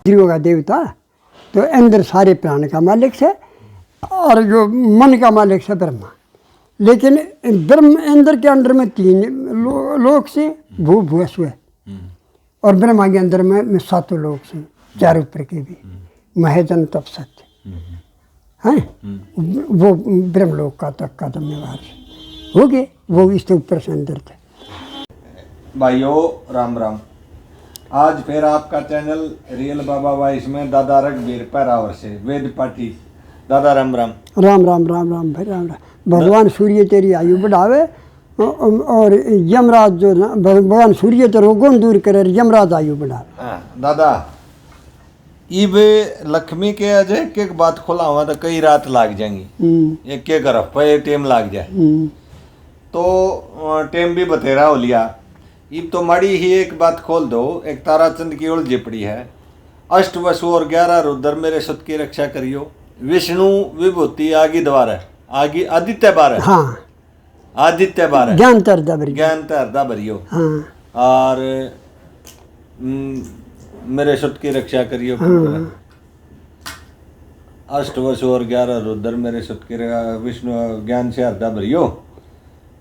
इंद्रियों का देवता तो अंदर सारे प्राण का मालिक है और जो मन का मालिक है ब्रह्मा। लेकिन ब्रह्म अंदर के अंदर में तीन लोक से भू भुवस्व है और ब्रह्मा के अंदर में सातों लोक से चार ऊपर के भी महेजन तप सत्य हैं वो ब्रह्मलोक का तक का धन्यवाद हो गए वो इसके ऊपर से अंदर थे। भाइयों राम राम। आज फिर आपका चैनल रियल बाबा वाइस में दादा रघबीर पैरावर से वेद पाठी। दादा राम राम। राम राम राम राम भाई राम राम। भगवान सूर्य तेरी आयु बढ़ावे और यमराज जो ना भगवान सूर्य तो रोगों दूर करे यमराज आयु बढ़ावे। दादा इब लक्ष्मी के अजय एक एक बात खोला हुआ तो कई रात लाग जाएंगी एक एक अरफ पे टेम लाग जाए तो टेम भी बतेरा हो लिया। इब तो माड़ी ही एक बात खोल दो। एक ताराचंद की उलझी पड़ी है। अष्ट वसु और 11 रुद्र मेरे सुत की रक्षा करियो। विष्णु विभूति आगे द्वार है आगे आदित्य बार है। हाँ आदित्य बार है ज्ञान तरदा भरियो। हाँ और मेरे सुत की रक्षा करियो। अष्ट वसु और 11 रुद्र मेरे सुत की विष्णु ज्ञान से हरदा भरियो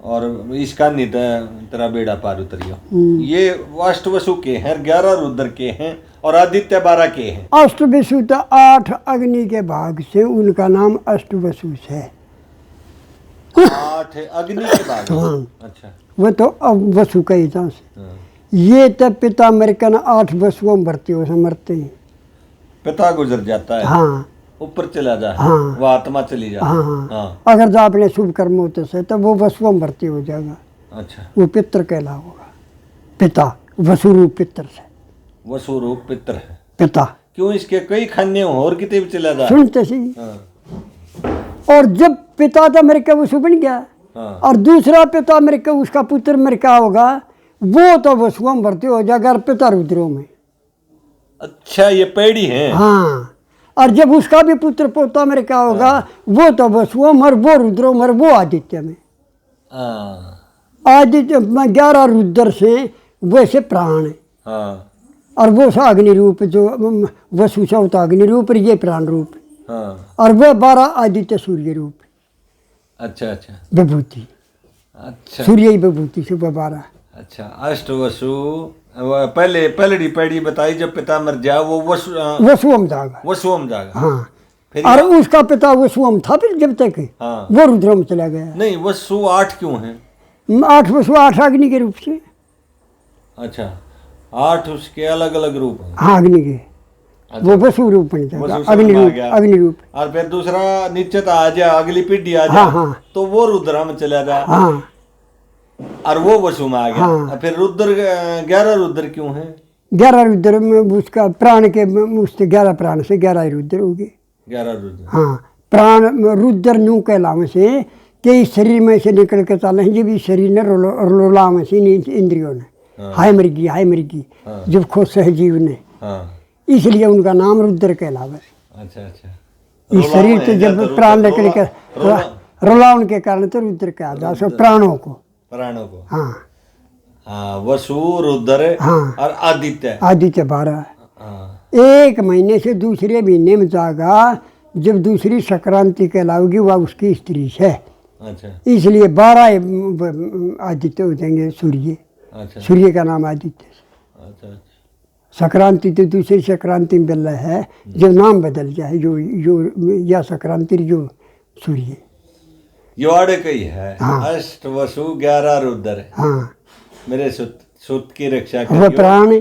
और इसका नित तेरा बेड़ा पार उतरियो। ये अष्ट वसु के हैं 11 रुद्र के हैं और आदित्य 12 के हैं। अष्ट वसु तो 8 अग्नि के भाग से उनका नाम अष्ट वसु है। 8 अग्नि के भाग। हाँ अच्छा वो तो अब वसु का हिसाब से ये तब पिता अमेरिकन 8 वसुओं में भर्ती हो समरते हैं। पिता गुजर जाता है। हाँ ऊपर चला जाए। हाँ वो आत्मा चली जाए। हाँ हाँ, हाँ। अगर जो आपने शुभ कर्म होते से तो वो वसुओं में भर्ती हो जाएगा। अच्छा वो पितर कहला होगा। पिता वसुरूप पितर से वसुरूप पितर है पिता। क्यों इसके कई खाने और कितने भी चला जाए। सुनते सी और जब पिता था मेरे का वसु बन गया और दूसरा पिता मेरे का उसका पुत्र मेरे का होगा वो तो वसुओं में भर्ती हो जाएगा और पिता रुद्रों में। अच्छा ये पेड़ी है। हाँ और जब उसका भी पुत्र पोता मेरे का होगा वो तो वसुओं में वो रुद्रों में वो आदित्य में। आदित्य में 11 रुद्र से वैसे प्राण है और वो सा अग्नि रूप जो वसु सा होता अग्नि रूप और ये प्राण रूप और वह 12 आदित्य सूर्य रूप। अच्छा अच्छा विभूति। अच्छा सूर्य ही विभूति से 12। अच्छा अष्ट वसु पहले पहली पैड़ी बताई जब पिता मर जाए वो वसुअम जागा। वसुअम जागा। हाँ फिर और उसका पिता वसुअम था फिर जब तक वो रुद्र में चला गया। नहीं वसु 8 क्यों है? 8 वसु 8 अग्नि के रूप से। अच्छा 8 उसके अलग अलग रूप हैं। हाँ अग्नि के वो वसु रूप बन जाएगा अग्नि रूप। और फिर दूसरा नीचे तो आ जाए अगली पीढ़ी आ जाए तो वो रुद्र में चला जाए। हाँ और वो वसु में आ गया। फिर रुद्र 11 रुद्र क्यों है? 11 रुद्र में उसका प्राण के उससे 11 प्राण से 11 रुद्र हो गए। 11 रुद्र। हाँ प्राण रुद्र न्यू कहलावे से कि इस शरीर में से निकल के चले हैं जब इस शरीर ने रोलावे से इंद्रियों ने हाय मृगी जब खुश है जीव ने इसलिए उनका नाम रुद्र कहलावे। अच्छा अच्छा इस शरीर से जब प्राण निकल के रोलावन के कारण तो रुद्र कहा जा सो प्राणों को। हाँ हाँ वसु रुद्र और आदित्य 12। एक महीने से दूसरे महीने में जागा जब दूसरी संक्रांति कहलाओगी वह उसकी स्त्री है। अच्छा इसलिए 12 आदित्य हो जाएंगे सूर्य। अच्छा सूर्य का नाम आदित्य। अच्छा संक्रांति तो दूसरी संक्रांति में बदला है जो नाम बदल जाए जो या संक्रांति जो सूर्य योड़े कई है। अष्ट वसु 11 रुद्र। हाँ मेरे सुत की रक्षा वो प्राण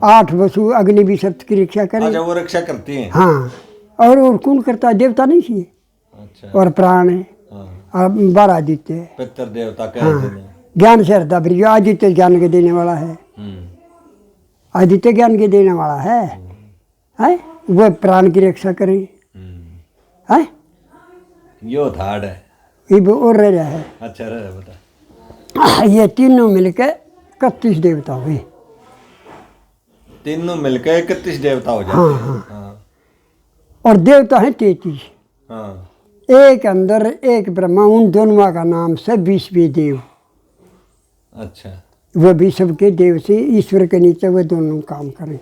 8 वसु अग्नि भी सब की रक्षा करे। अच्छा वो रक्षा करती हैं। हाँ और कौन करता है? देवता नहीं चाहिए। अच्छा और प्राण है और 12 आदित्य है। पितर देवता कहते हैं। ज्ञान से हरदा भरियो आदित्य ज्ञान के देने वाला है। आदित्य ज्ञान के देने वाला है वो प्राण की रक्षा करे है। यो धाड़ है ये और रह रहा है। अच्छा रह बता। ये तीनों मिलकर 31 देवता हुए। तीनों मिलकर 31 देवता हो जाते हैं। हाँ। और देवता है 33। हाँ। एक अंदर एक ब्रह्मा उन दोनों का नाम से 20 देव। अच्छा वो भी सबके देव से ईश्वर के नीचे वो दोनों काम करें।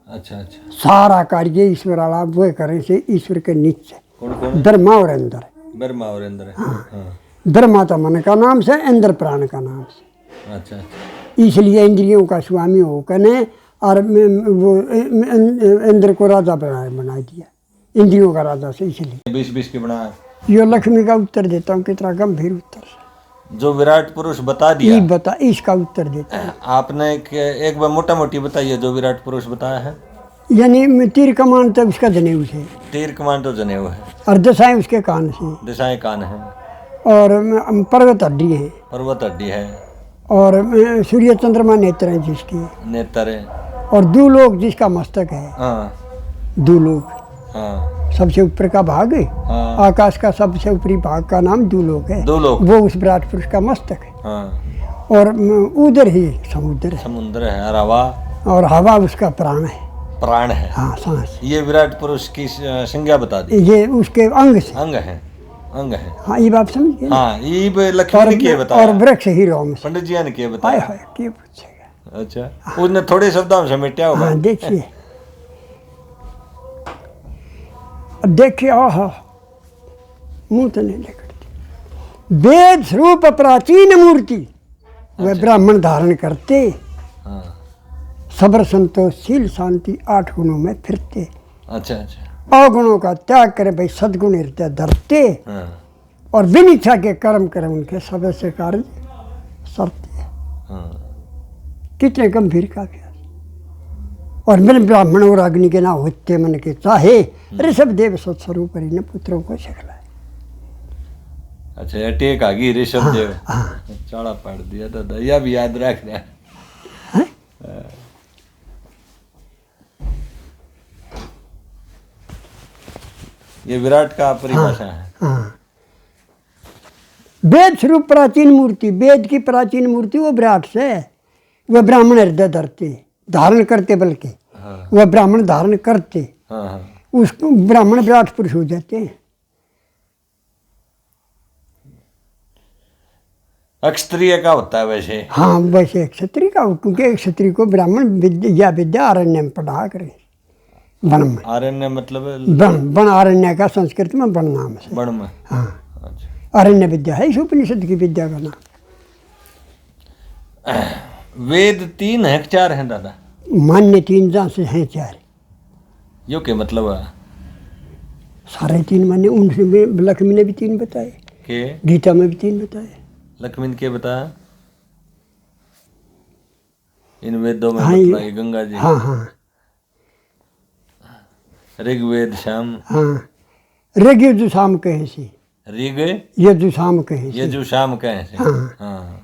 अच्छा अच्छा। सारा कार्य ईश्वर वाला वो करें से ईश्वर के नीचे। कौन कौन? ब्रह्मा और इंद्र। ब्रह्मा और इंद्र। हाँ। ब्रह्मा तो मन का नाम से, इंद्र प्राण का नाम से। अच्छा अच्छा। इसलिए इंद्रियों का स्वामी होकर ने और वो इंद्र को राजा बना दिया, इंद्रियों का राजा से। इसलिए 20-20 की बना। यो लक्ष्मी का उत्तर देता हूँ, कितना गंभीर उत्तर जो विराट पुरुष बता दिया, बता इसका उत्तर देता हूँ। आपने एक बार मोटा मोटी बताइए जो विराट पुरुष बताया है। यानी तीर कमान तक उसका जनेऊ से, तीर कमान तो जनेऊ है, और दशाएं उसके कान से, दिशाएं कान है, और पर्वत हड्डी है, पर्वत हड्डी है, और सूर्य चंद्रमा नेत्र है जिसके, नेत्र है, और दूलोक जिसका मस्तक है। हाँ दूलोक, हाँ सबसे ऊपर का भाग है। हाँ। आकाश का सबसे ऊपरी भाग का नाम दूलोक है। दूलोक वो उस विराट पुरुष का मस्तक है। हाँ। और उधर ही समुद्र है, समुद्र है, और हवा, और हवा उसका प्राण है, प्राण है। हाँ सांस। ये विराट पुरुष की संज्ञा बता दी। ये उसके अंग से, अंग है, अंग है। हाँ ये बात समझ गए। हाँ, ये लक्ष्मी ने क्या बताया, और वृक्ष ही रोम से। पंडित जी ने क्या हाय बताया। हाय क्या पूछेगा। अच्छा, उसने थोड़े शब्दों में समेटा होगा। हाँ देखिए, देखिए, आहा मुंह तो नहीं लेकर। वेद स्वरूप प्राचीन मूर्ति वह ब्राह्मण धारण करते, हाँ। सब्र संतोषशील शांति 8 गुणों में फिरते। अच्छा अच्छा। अवगुणों का त्याग करे भाई सद्गुण हृदय धरते, हाँ और बिन इच्छा के कर्म करे उनके सब से कार्य सरते। हाँ। कितने गंभीर का अभ्यास। और मैंने ब्राह्मण और अग्नि के ना होते मन के चाहे ऋषभ देव सत्स्वरूप ने पुत्रों को सिखलाए। अच्छा, टेक आ गई ऋषभ देव। हाँ। चाड़ा पाड़ दिया दादा, यह भी याद रखना। ये विराट का परिभाषा है। हाँ, वेद स्वरूप प्राचीन मूर्ति, वेद की प्राचीन मूर्ति वो विराट से, वह ब्राह्मण हृदय धरते, धारण करते, बल्कि हाँ वह ब्राह्मण धारण करते, हाँ हाँ। उसको ब्राह्मण विराट पुरुष हो जाते हैं। क्षत्रिय का होता है वैसे। हाँ वैसे क्षत्रिय का, क्योंकि क्षत्रिय को ब्राह्मण विद्या अरण्य में पढ़ा करें, वन में। आरण्य मतलब वन अरण्य का संस्कृत में वन नाम से। वन में। हाँ, अच्छा। अरण्य विद्या है इस उपनिषद की विद्या का नाम। वेद 3 है 4 हैं दादा? मान्य 3 जहाँ से हैं 4। यो के मतलब है? सारे 3 मान्य, उनसे लक्ष्मी ने भी 3 बताए, के गीता में भी 3 बताए। लक्ष्मी ने क्या बताया? इन वेदों में हाँ, बताई गंगा जी। हाँ हाँ ऋग्वेद शाम। हाँ, ऋग यजुषाम कहे से, ऋग यजुषाम कहे से, यजुषाम कहे से। हाँ। हाँ।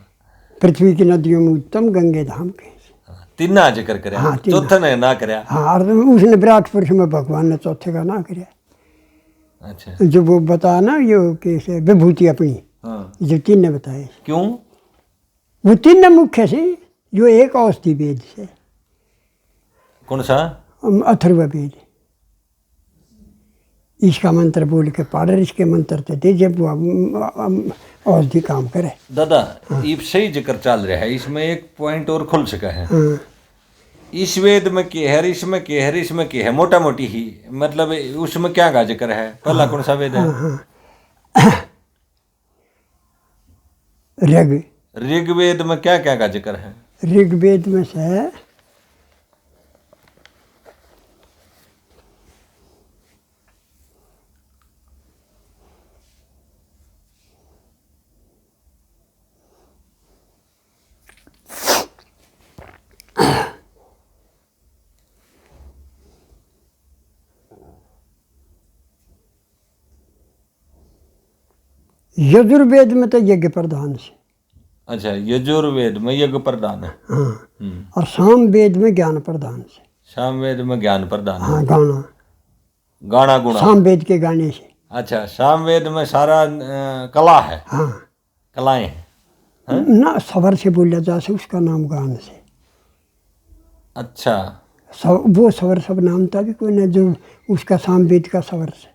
पृथ्वी की नदियों में उत्तम गंगे धाम कहे से। 3 ना जिक्र करे। हाँ, 3 चौथे ने ना करे। हाँ, और उसने विराट पुरुष में भगवान ने चौथे का ना किया। अच्छा। जो वो बताया ना, ये कैसे विभूति अपनी, हाँ। जो 3 ने बताए। क्यों? वो 3 ने मुख्य से, जो एक औषधि वेद से। कौन सा? अथर्ववेद। इसका मंत्र बोल के पाड़र, इसके मंत्र तो दे जब वो औषधि काम करे। दादा, ये सही जिक्र चल रहा है, इसमें एक पॉइंट और खुल सका है। हाँ, इस वेद में क्या है, इसमें क्या है, इसमें क्या है, मोटा मोटी ही मतलब उसमें क्या का जिक्र है? पहला कौन सा वेद है? ऋग्वेद में क्या क्या का जिक्र है? ऋग्वेद में से यजुर्वेद में तो यज्ञ प्रधान से। अच्छा, यजुर्वेद में यज्ञ प्रधान है। हाँ, और साम वेद में ज्ञान प्रधान से। साम वेद में ज्ञान प्रधान है। हाँ, गाना, गाना गुणा। साम वेद के गाने से। अच्छा, साम वेद में सारा कला है। हाँ, कलाएं हैं। ना सवर से बोला जा से, उसका नाम गान से। अच्छा, वो सवर सब नाम था भी कोई ना, जो उसका साम वेद का सवर से।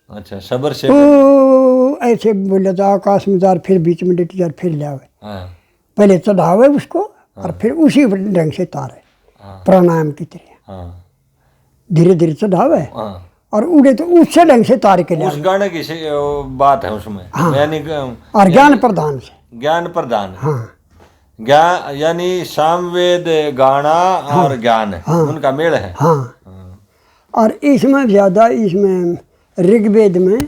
अच्छा, सबर से। तो ऐसे बोला जा, आकाश में जार, फिर बीच में डिट जार, फिर ले आवे। हाँ। पहले चढ़ावे उसको, और फिर उसी ढंग से तारे हाँ प्राणायाम की तरह हाँ धीरे धीरे चढ़ावे हाँ। और उड़े तो उससे ढंग से तार के उस लिए गाने की बात है उसमें, हाँ। यानी और ज्ञान प्रदान से। ज्ञान प्रदान है। हाँ ज्ञान यानी सामवेद गाना और ज्ञान उनका मेल है। हाँ। और इसमें ज़्यादा इसमें ऋग्वेद में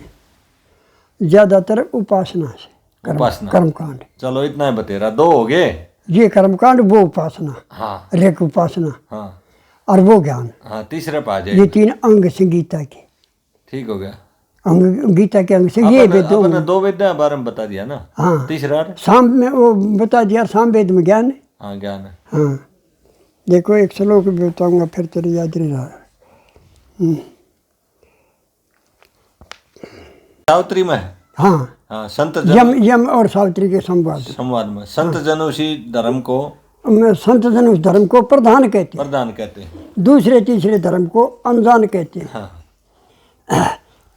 ज़्यादातर उपासना से उपासना। कर्मकांड। चलो इतना ही बतेरा, 2 हो गए। ये कर्मकांड वो उपासना, हाँ ऋग उपासना हाँ और वो ज्ञान। हाँ, तीसरे पे आ जाए। ये 3 अंग से गीता के, ठीक हो गया। अंग गीता के अंग से ये वेदों अपने 2 वेद के बारे में बता दिया ना। हाँ तीसरा साम में वो बता दिया, साम वेद में ज्ञान है। हाँ ज्ञान है। हाँ देखो एक श्लोक भी बताऊंगा फिर तेरी याद नहीं रहा। सावित्री में है। हाँ हाँ संत यम और सावित्री के संवाद संवाद में संत जन उसी धर्म को में संत जन उस धर्म को प्रधान कहते हैं, प्रदान कहते हैं। दूसरे तीसरे धर्म को अनजान कहते हैं। हाँ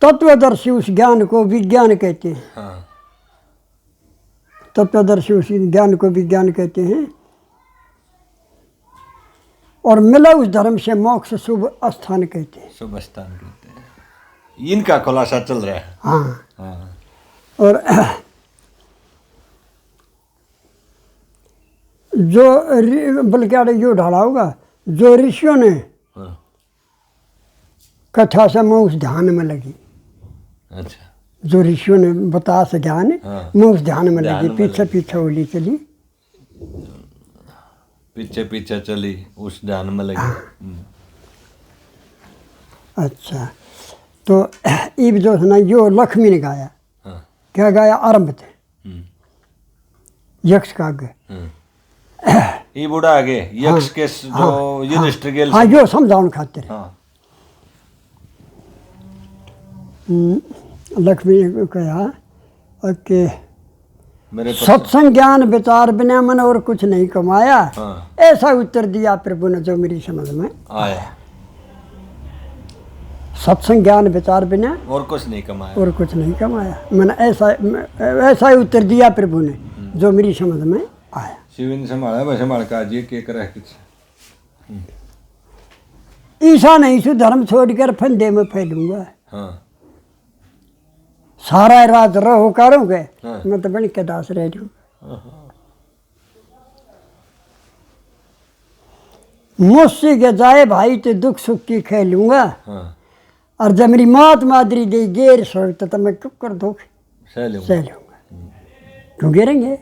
तत्वदर्शी उस ज्ञान को विज्ञान कहते हैं। हाँ तत्वदर्शी उस ज्ञान को विज्ञान कहते हैं। और मिला उस धर्म से मोक्ष शुभ स्थान कहते हैं। शुभ स्थान कहते हैं। इनका खुलासा चल रहा है। हाँ हाँ और जो बल्कि अरे यो ढाला होगा जो ऋषियों ने हाँ। कथा से मैं उस ध्यान में लगी। अच्छा जो ऋषियों ने बता से ज्ञान हाँ। मैं उस ध्यान में ध्यान लगी, में पीछे लगी। पीछे उली चली। पीछे पीछे चली उस ध्यान में लगी। अच्छा तो इब जो है ना यो लक्ष्मी ने गाया। हाँ क्या गाया? आरंभ थे यक्ष काव्य। ये बूढ़ा आगे यक्ष के जो युधिष्ठिर गेल। हाँ यो समझाउन खातिर हाँ लक्ष्मी ने कहा कि मेरे सत्संग ज्ञान विचार बिना मन और कुछ नहीं कमाया। हाँ ऐसा उत्तर दिया प्रभु ने जो मेरी समझ में आया। सत्संग ज्ञान विचार बिना और कुछ नहीं कमाया। और कुछ नहीं कमाया। मैंने ऐसा ही उत्तर दिया प्रभु ने जो मेरी समझ में आया। शिव ने संभाला मैं संभाल का जी के करे कुछ। ईसा नहीं सु धर्म छोड़कर फंदे में फैलूंगा। हाँ सारा रात रहो करोगे हाँ। मैं तो बन के दास रह जाऊंगा। मुझसे के जाए भाई तो दुख सुख की खेलूंगा। हाँ और जब मेरी मात मादरी दे गेर सोचता तो मैं चुप कर दो सह लूंगा। सह लूंगा। क्यों गिरेंगे?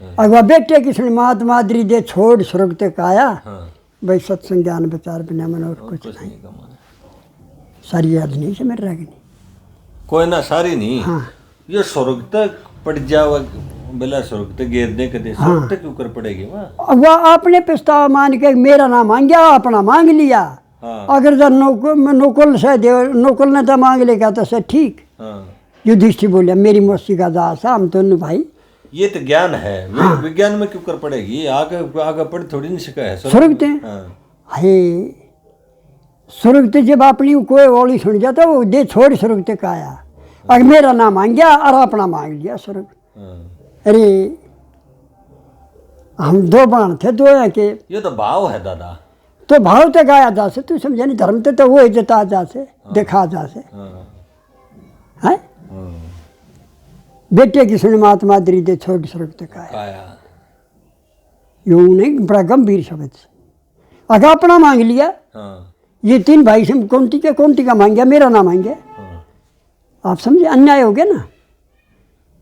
अगवा बेटे किसने मात मादरी दे छोड़ स्वर्ग तक आया। हाँ भाई सत्संग ज्ञान विचार बिना मन और कुछ कुछ नहीं। नहीं कमाया। सारी याद नहीं से मेरे रहेगी। कोई ना सारी नहीं। हाँ ये स्वर्ग तक पड़ जावा बेला स्वर्ग तक घेर दे कदे स्वर्ग तक क्यों कर पड़ेगी वहाँ। अब वह आपने प्रस्ताव मान के मेरा नाम मांगा अपना मांग लिया। हाँ अगर जब नोकुल से देव नोकुल ने तो मांग लेगा तो सर ठीक। हाँ युधिष्ठिर बोलिया मेरी मौसी का दास हम दोनों भाई। ये तो ज्ञान है। विज्ञान में क्यों कर पड़ेगी? आगे आगे पढ़ थोड़ी नहीं सिखा है स्वर्ग थे हाँ हे स्वर्ग ते जब अपनी कोई ओली सुन जाता वो दे छोड़ स्वर्ग तक आया। अगर मेरा नाम मांग गया और अपना मांग लिया स्वर्ग। हाँ। अरे हम 2 बाण थे 2 है के ये तो भाव है दादा। तो भाव तक आया जा से तू समझा नहीं धर्म तो वो जता जा से देखा जा से हाँ है। हाँ बेटे की सुन मात मादरी दे छोड़ स्वर्ग तक आया। आया। यूं नहीं बड़ा गंभीर शब्द से अगर अपना मांग लिया। हाँ ये 3 भाई से कौन का मांग गया मेरा नाम मांग गया। हाँ। आप समझे अन्याय हो गया ना।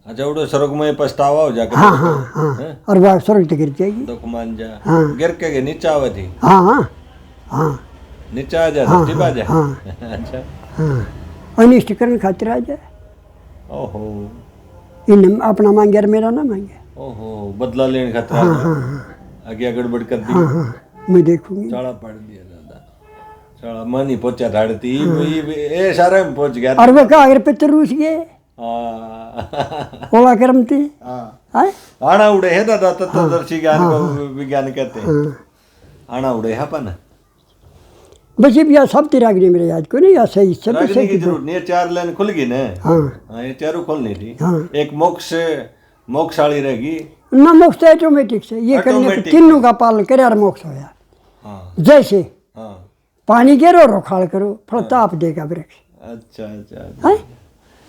अच्छा उड़ो स्वर्ग में पछतावा हो जाकर। हाँ हाँ हाँ हैं? और वह स्वर्ग तक गिर जाएगी। दुख मान जा। हाँ। गिर के नीचे आवे थी। हाँ हाँ हाँ नीचे आ जा हाँ, धरती आ जा। हाँ। अच्छा हाँ अनिष्ट करने खातिर आ जाए। ओहो इन अपना मांग गया मेरा ना मांगे। ओहो बदला लेने खतरा हाँ हाँ हाँ आगे गड़बड़ कर दी। हाँ हाँ मैं देखूंगी। चाड़ा पड़ दिया दादा। चाड़ा मन ही पहुंचा धाड़ती ये सारे में पहुंच गया। और वह कहा अगर पितर रूस गए हाँ। ओला करम थे हाँ। आना उड़े है दादा तत्वदर्शी ज्ञान को विज्ञान कहते हैं। आना उड़े है अपन बस ये भी सब तेरा अग्नि मेरे याद को नहीं ऐसा ही सब रखने की जरूरत नहीं है। 4 लाइन खुल गई ना। हाँ हाँ ये चारों खोलनी थी। हाँ एक मोक्ष मोक्षाली रहेगी ना मोक्ष तो ऑटोमेटिक से ये करने पे Automatic। तीनों का पालन करे और मोक्ष होया। हाँ जैसे हाँ पानी गिरो रोखाड़ करो फल ताप देगा वृक्ष। अच्छा अच्छा अच्छा हैं?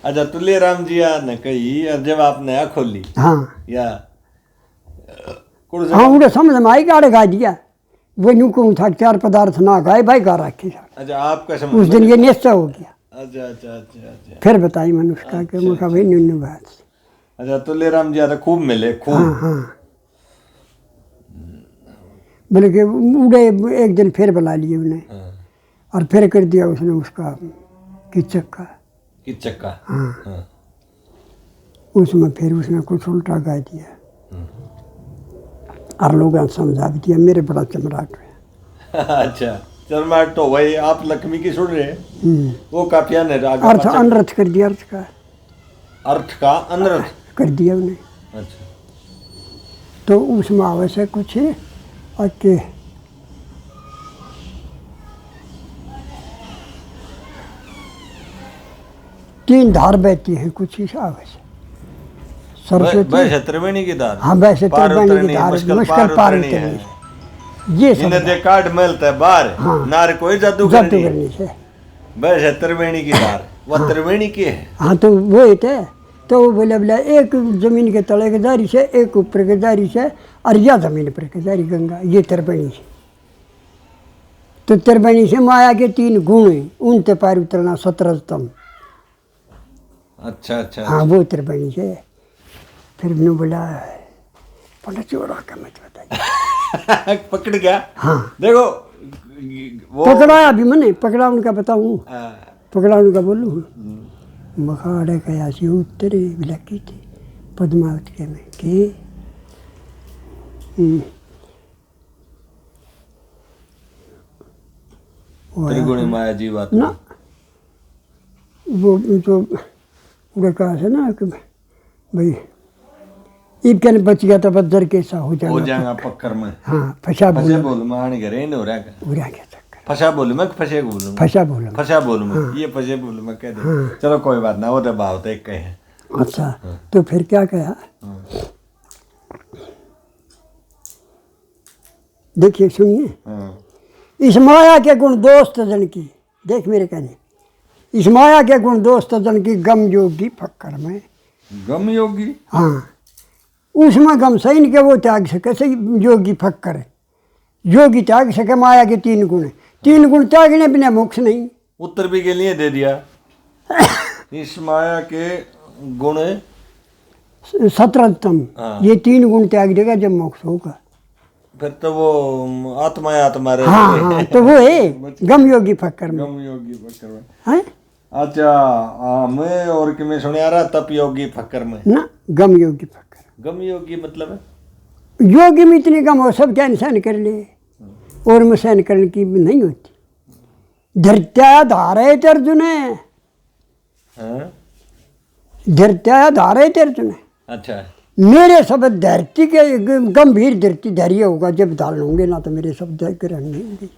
अच्छा तुल्यराम जी ने कही और जब आपने आँख खोली हाँ या कुछ हाँ उन्हें समझ में आई गाड़ गा दिया वो यूं कहूँ था 4 पदार्थ ना गाए भाई गा रखे अच्छा आपका उस समझ दिन ये निश्चय हो गया। अच्छा अच्छा अच्छा अच्छा फिर बताई मनुष्य का कि मुखा भाई न्यून बात। अच्छा तुल्यराम जी तो खूब मिले खूब हाँ हाँ बल्कि उड़े एक दिन फिर बुला लिए उन्हें हाँ, और फिर कर दिया उसने उसका किचक का। कि चक्का हाँ हाँ उसमें फिर उसने कुछ उल्टा गा दिया और लोगों ने समझा भी दिया मेरे बड़ा चमराट हुआ। अच्छा चरमाट तो वही आप लक्ष्मी की सुन रहे हैं हम्म। वो काफिया ने राग अर्थ अनर्थ कर दिया अर्थ का अर्थ का अनर्थ कर दिया उन्हें। अच्छा तो उसमें आवश्यक कुछ है और के तीन धार बहती हैं कुछ ही आवश्यक सरस्वती त्रिवेणी की धार हाँ वैसे त्रिवेणी की धार मुश्किल पार उतरनी है उतरनी ये सब इन्हें दे काट मिलता है बाहर हाँ। नार कोई जादू जादू करनी करनी से वैसे त्रिवेणी की धार वह त्रिवेणी की है हाँ तो वो ही थे। तो वो बोले एक जमीन के तले के दारी से एक ऊपर के दारी से और या जमीन पर के दारी गंगा ये त्रिवेणी से। तो त्रिवेणी से माया के 3 गुण हैं उनते पार उतरना 17 स्तंभ। अच्छा अच्छा हाँ वो त्रिवेणी से। फिर मैंने बोला पंडित चोर आकर मत बताइए। पकड़ गया हाँ देखो वो पकड़ाया अभी मैंने पकड़ा उनका बताऊँ हाँ, पकड़ा उनका बोलूँ मखाड़े कयासी उत्तरे विलकी थी पद्मावत के में के त्रिगुणी माया जीवात ना वो जो उन्हें कहा था ना कि भाई ईब कहने बच गया तो बदर कैसा हो हो जाएगा। जाएगा पक्कर में हाँ फंसा फसे बोल बोल मैं घरे नहीं हो रहा है उड़ा क्या चक्कर फसा बोलू मैं फसे बोलूँ फंसा बोला फसा बोलू मैं ये फसे बोलू मैं कह दे चलो कोई बात ना वो तो भाव तो एक है अच्छा तो फिर क्या कहा देखिए सुनिए हाँ इस माया के गुण दोस्त जन की देख मेरे कहने इस माया के गुण दोस्त जन की गम योगी फक्कर में गम योगी हाँ उसमें गम सही नहीं के वो त्याग सके सही योगी फक्कर है योगी त्याग सके माया के 3 गुण है 3 गुण त्यागने बिना मोक्ष नहीं। उत्तर भी के लिए दे दिया इस माया के गुण 17 स्तंभ हाँ। ये 3 गुण त्याग देगा जब मोक्ष होगा। फिर तो वो आत्मा रहे हाँ हाँ तो वो है गम योगी फक्कर में गम योगी फक्कर में है अच्छा मैं और कि मैं सुनिया रहा तप योगी फक्कर में ना गम योगी फक्कर गम योगी मतलब है योगी में इतनी गम हो सब क्या सहन कर ले और में सहन करने की नहीं होती। धरत्या धारे अर्जुन है हाँ? धरत्या धारे अर्जुन है अच्छा मेरे शब्द धरती के गंभीर धरती धैर्य होगा जब धारण होंगे ना तो मेरे शब्द ग्रहण नहीं होंगे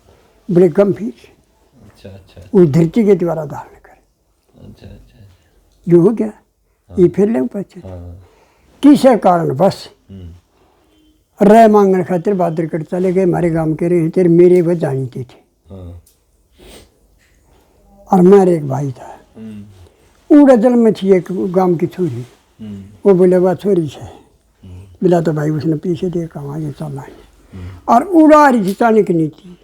बड़े गंभीर अच्छा अच्छा उस धरती के द्वारा धारण करें अच्छा अच्छा जो हो गया ये फिर ले पचे हाँ किसे कारण बस रह मांगने खातिर बहादुर कर चले गए हमारे गांव के रहे तेरे मेरे वो जानते थे हाँ और मेरे एक भाई था उड़ा जल में थी एक गांव की छोरी वो बोले वह छोरी से मिला तो भाई उसने पीछे देखा वहाँ ये चल रहा और उड़ा रही थी चाणक्य नीति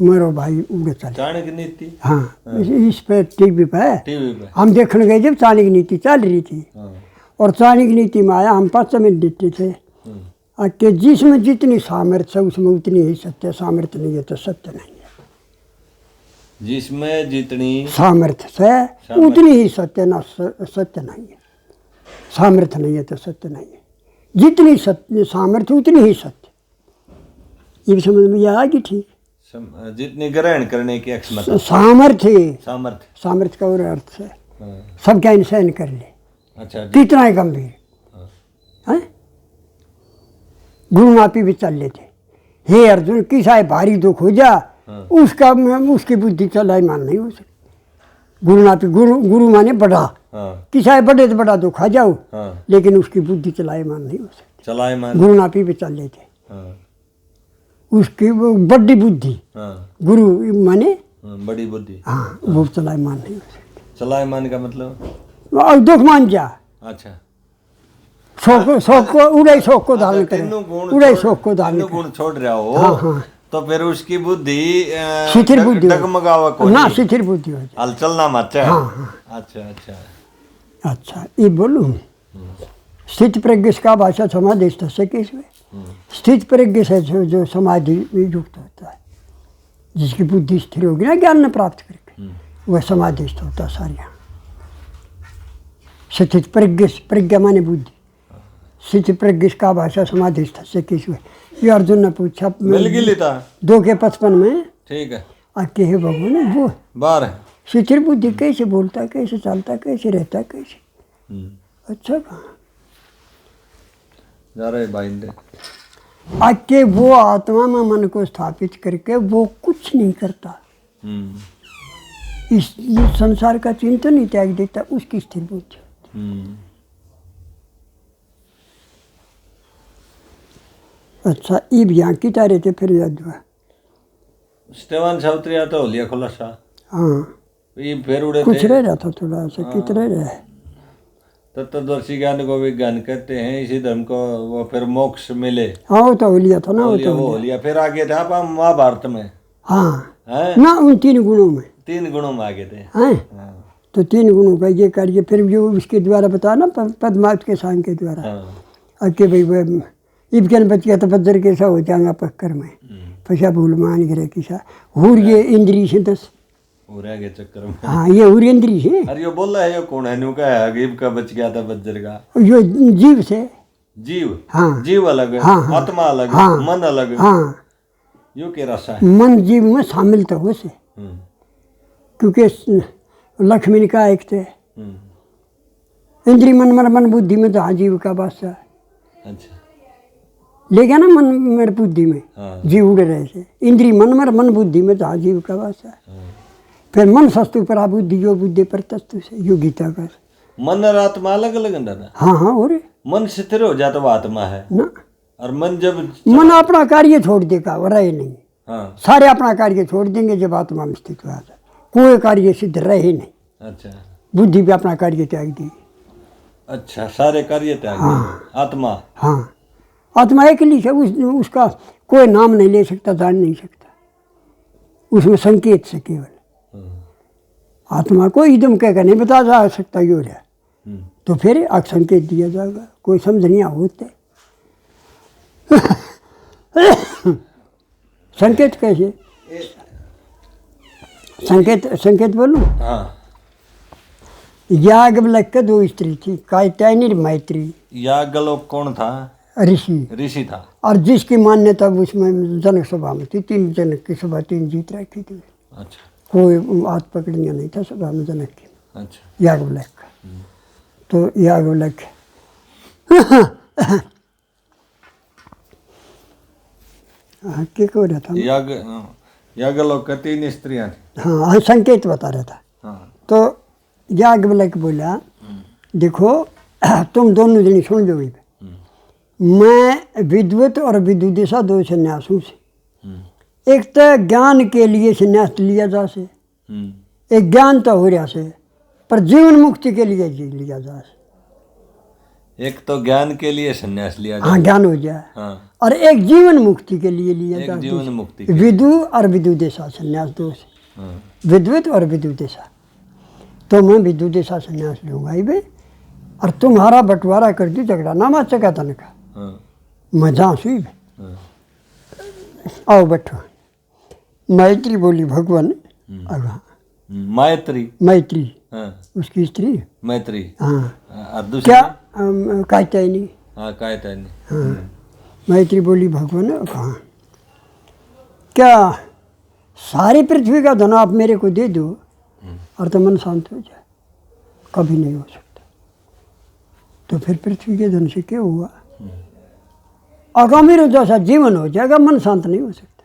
मेरा भाई उड़े चले चाणक्य नीति हाँ इस पे टीवी पे टीवी पे हम देखने गए जब चाणक्य नीति चल रही थी हाँ और चाणक्य नीति में आया हम 5 मिनट देते थे कि जिसमें जितनी सामर्थ्य है उसमें उतनी ही सत्य सामर्थ्य नहीं है तो सत्य नहीं है जिसमें जितनी सामर्थ्य है उतनी ही सत्य ना सत्य नहीं है सामर्थ्य नहीं है तो सत्य नहीं है जितनी सत्य सामर्थ्य उतनी ही सत्य ये समझ में आया कि ठीक जितनी ग्रहण करने की क्षमता सामर्थ्य सामर्थ्य सामर्थ्य का और अर्थ है हाँ, सब क्या इंसान कर ले अच्छा कितना है गंभीर है गुरु नापी भी चल लेते हे अर्जुन किसा है भारी दुख हो जा उसका उसकी बुद्धि चलाई मान नहीं हो सकती गुरु नापी गुरु माने बड़ा हाँ किसा है बड़े तो बड़ा दुख आ जाओ हाँ लेकिन उसकी बुद्धि चलाए मान नहीं हो सकती चलायमान। गुरु नापी पे चल लेते। हाँ उसकी वो बड़ी बुद्धि, हाँ गुरु माने बड़ी बुद्धि। हाँ, वो चलायमान नहीं हो सकती। चलायमान का मतलब? और दुख मान जा, अच्छा, शौक को उड़ाई, शौक को धारण करे, उड़ाई शौक को धारण तीनों करे। गुण छोड़ रहा हो। हाँ, हाँ। तो फिर उसकी बुद्धि शिथिल बुद्धि हो। डगमगावा को ना शिथिल बुद्धि हो जाए। हलचल ना मचे। हाँ, हाँ। अच्छा अच्छा अच्छा, ये बोलूँ स्थित प्रज्ञ का भाषा समाधि से किसमें स्थित प्रज्ञ से जो समाधि युक्त होता है, जिसकी बुद्धि स्थिर होगी ना ज्ञान ने प्राप्त करके, वह समाधिस्थ होता है सारिया। स्थित प्रज्ञ, प्रज्ञा माने बुद्धि, स्थित प्रज्ञ का भाषा समाधिस्थ से किसमें। ये अर्जुन ने पूछा मिल गई लेता 2:55 में। ठीक है। आके हे भगवान वो बार है। स्थिर बुद्धि कैसे बोलता है, कैसे चलता, कैसे रहता, कैसे। अच्छा कहा जा रहे बाइंदे। आके वो आत्मा में मन को स्थापित करके वो कुछ नहीं करता, इस संसार का चिंतन ही त्याग देता, उसकी स्थिर बुद्धि। अच्छा, ये यहाँ की तारे थे फिर याद हुआ। स्टेवन छात्रिया तो हो लिया खुलासा। हाँ, ये फिर उड़े कुछ थे। रह रहा था थोड़ा सा, कितना रहा है। तत्वदर्शी ज्ञान को विज्ञान कहते हैं, इसी धर्म को वो फिर मोक्ष मिले। हाँ, वो तो हो लिया था ना, हो वो लिया, तो वो हो लिया। फिर आगे थे आप महाभारत में। हाँ हैं? ना, उन 3 गुणों में 3 गुणों में आगे थे। हैं। हाँ, तो 3 गुणों का ये कार्य फिर जो उसके द्वारा बताया ना, पद्मावत के सांग के द्वारा। हाँ। आके भाई वह इबकन बच गया तो पद्धर कैसा हो जाएगा पक्कर में, पशा भूल मान गिरे किसा हुर ये इंद्री से 10 हो रह गए चक्कर में। हाँ, ये हुर इंद्री से। अरे यो बोला है, यो कौन है? न्यू का है गरीब का बच गया था बज्जर का। यो जीव से। जीव। हाँ। जीव अलग है। हाँ, हाँ। आत्मा अलग। हाँ। मन अलग। हाँ, यो के रसा है। मन जीव में शामिल तो हो से, क्योंकि लक्ष्मी ने कहा एक थे इंद्री मन मर मन बुद्धि में तो हाँ जीव का बादशाह। अच्छा, ले गया ना मन मेरे बुद्धि में। हाँ। जीव उड़ रहे से, इंद्री मन मर मन बुद्धि में तो हाँ जीव का बादशाह। हाँ। फिर मन सस्तु पर बुद्धि जो बुद्धि पर तस्तु से, यो गीता का। मन और आत्मा अलग अलग है ना। हाँ हाँ, और मन स्थिर हो जाता वो आत्मा है ना, और मन जब मन अपना कार्य छोड़ देगा, वो रहे नहीं। हाँ। सारे अपना कार्य छोड़ देंगे जब आत्मा में स्थित हुआ था, कोई कार्य सिद्ध रहे नहीं। अच्छा बुद्धि भी अपना कार्य त्याग दी। अच्छा, सारे कार्य त्याग दिए। आत्मा। हाँ, आत्मा अकेली से उसका कोई नाम नहीं ले सकता, जान नहीं सकता, उसमें संकेत से केवल। आत्मा को एकदम कहकर नहीं बता जा सकता यो है, तो फिर संकेत दिया जाएगा, कोई समझ नहीं होते। संकेत कैसे? संकेत बोलूं? हाँ। याज्ञवल्क्य के 2 स्त्री थी, कात्यायनी और मैत्री। याज्ञवल्क्य कौन था? ऋषि। ऋषि था। और जिसकी मान्यता उसमें जनक सभा में थी, 3 जनक की सभा, 3 जीत रखी थी। अच्छा। कोई हाथ पकड़िया नहीं था सभा में जनक की। अच्छा। याज्ञवल्क्य। तो याज्ञवल्क्य क्या कह रहा था? याज्ञवल्क्य 3 स्त्रियां थी। हाँ, संकेत बता रहा था। हाँ। तो याज्ञवल्क्य बोला, देखो तुम दोनों जनी सुन लो, मैं विद्वत और विदुदेशा 2 संन्यासों से, एक तो ज्ञान के लिए संन्यास लिया जा से, एक ज्ञान तो हो रहा से पर जीवन मुक्ति के लिए जी लिया जा से। एक तो ज्ञान के लिए संन्यास लिया जाए। हाँ, ज्ञान हो जाए। हाँ। और एक जीवन मुक्ति के लिए लिया एक जाए। जीवन मुक्ति। विदु और विदुदेशा संन्यास 2 से। हाँ। विद्वत और विदुदेशा। तो मैं विदुदेशा संन्यास लूंगा ही बे, और तुम्हारा बंटवारा कर दी, झगड़ा ना मच सका तन का। हाँ। मैं जहाँ सुई बे। हाँ। आओ बैठो। मैत्री बोली भगवान। हाँ, मैत्री। मैत्री। हाँ। उसकी स्त्री मैत्री। हाँ। और दूसरी? क्या कात्यायनी। हाँ, कात्यायनी। हाँ। मैत्री बोली भगवान, कहाँ क्या सारी पृथ्वी का धन आप मेरे को दे दो और तो मन शांत हो जाए? कभी नहीं हो सकता। तो फिर पृथ्वी के धन से क्या हुआ? अमीरों जैसा जीवन हो जाएगा, मन शांत नहीं हो सकता।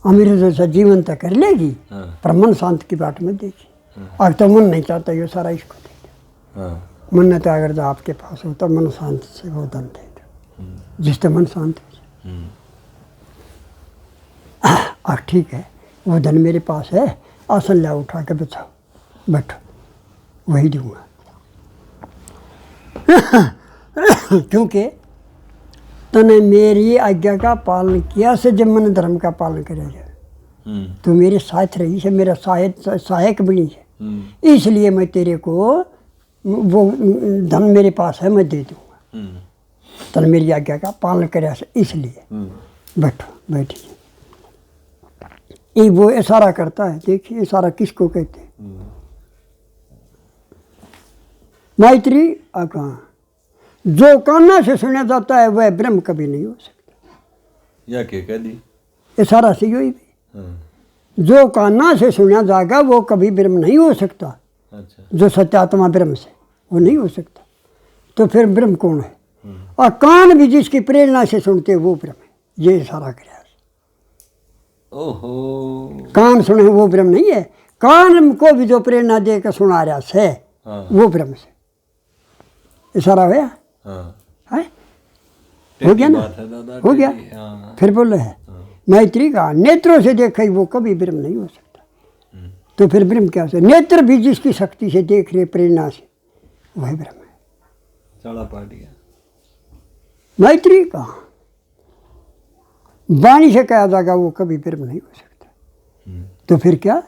अमीरों जैसा जीवन तो कर लेगी, पर मन शांत की बाट में देगी। अब तो मन नहीं चाहता ये सारा इसको दे। मन्नत अगर जो आपके पास हो तो मन शांति से वो धन दे दो, जिससे मन शांत हो जाए। ठीक है, वो धन मेरे पास है, आसन ला उठा के बचाओ, बैठो, वही दूंगा। क्योंकि तने मेरी आज्ञा का पालन किया से जब मन धर्म का पालन करेगा तो मेरे साथ रही से, मेरा सहायक बनी है, इसलिए मैं तेरे को वो धन मेरे पास है मैं दे दूंगा। तने मेरी आज्ञा का पालन करे से, इसलिए बैठो, बैठिए। ये वो इशारा करता है, देखिए इशारा किसको कहते हैं? मैत्री कहाँ जो कान्ना से सुना जाता है वह ब्रह्म कभी नहीं हो सकता। या क्या कह दी? इशारा से यही भी, जो कान्ना से सुना जाएगा वो कभी ब्रह्म नहीं हो सकता। अच्छा। जो सत्यात्मा ब्रह्म से वो नहीं हो सकता, तो फिर ब्रह्म कौन है? और कान भी जिसकी प्रेरणा से सुनते वो ब्रह्म है। ये इशारा किया। ओहो, कान सुने वो ब्रह्म नहीं है, कान को भी जो प्रेरणा दे कर सुना रहा से वो ब्रह्म से इशारा हुआ। है हो गया ना, हो गया। फिर बोले है मैत्री का नेत्रों से देखा वो कभी ब्रह्म नहीं हो सकता, तो फिर ब्रह्म क्या से? नेत्र भी जिसकी शक्ति से देख रहे प्रेरणा से वही ब्रह्म है। चला पाट गया। मैत्री का वाणी से कहा जाएगा वो कभी ब्रह्म नहीं हो सकता, तो फिर क्या?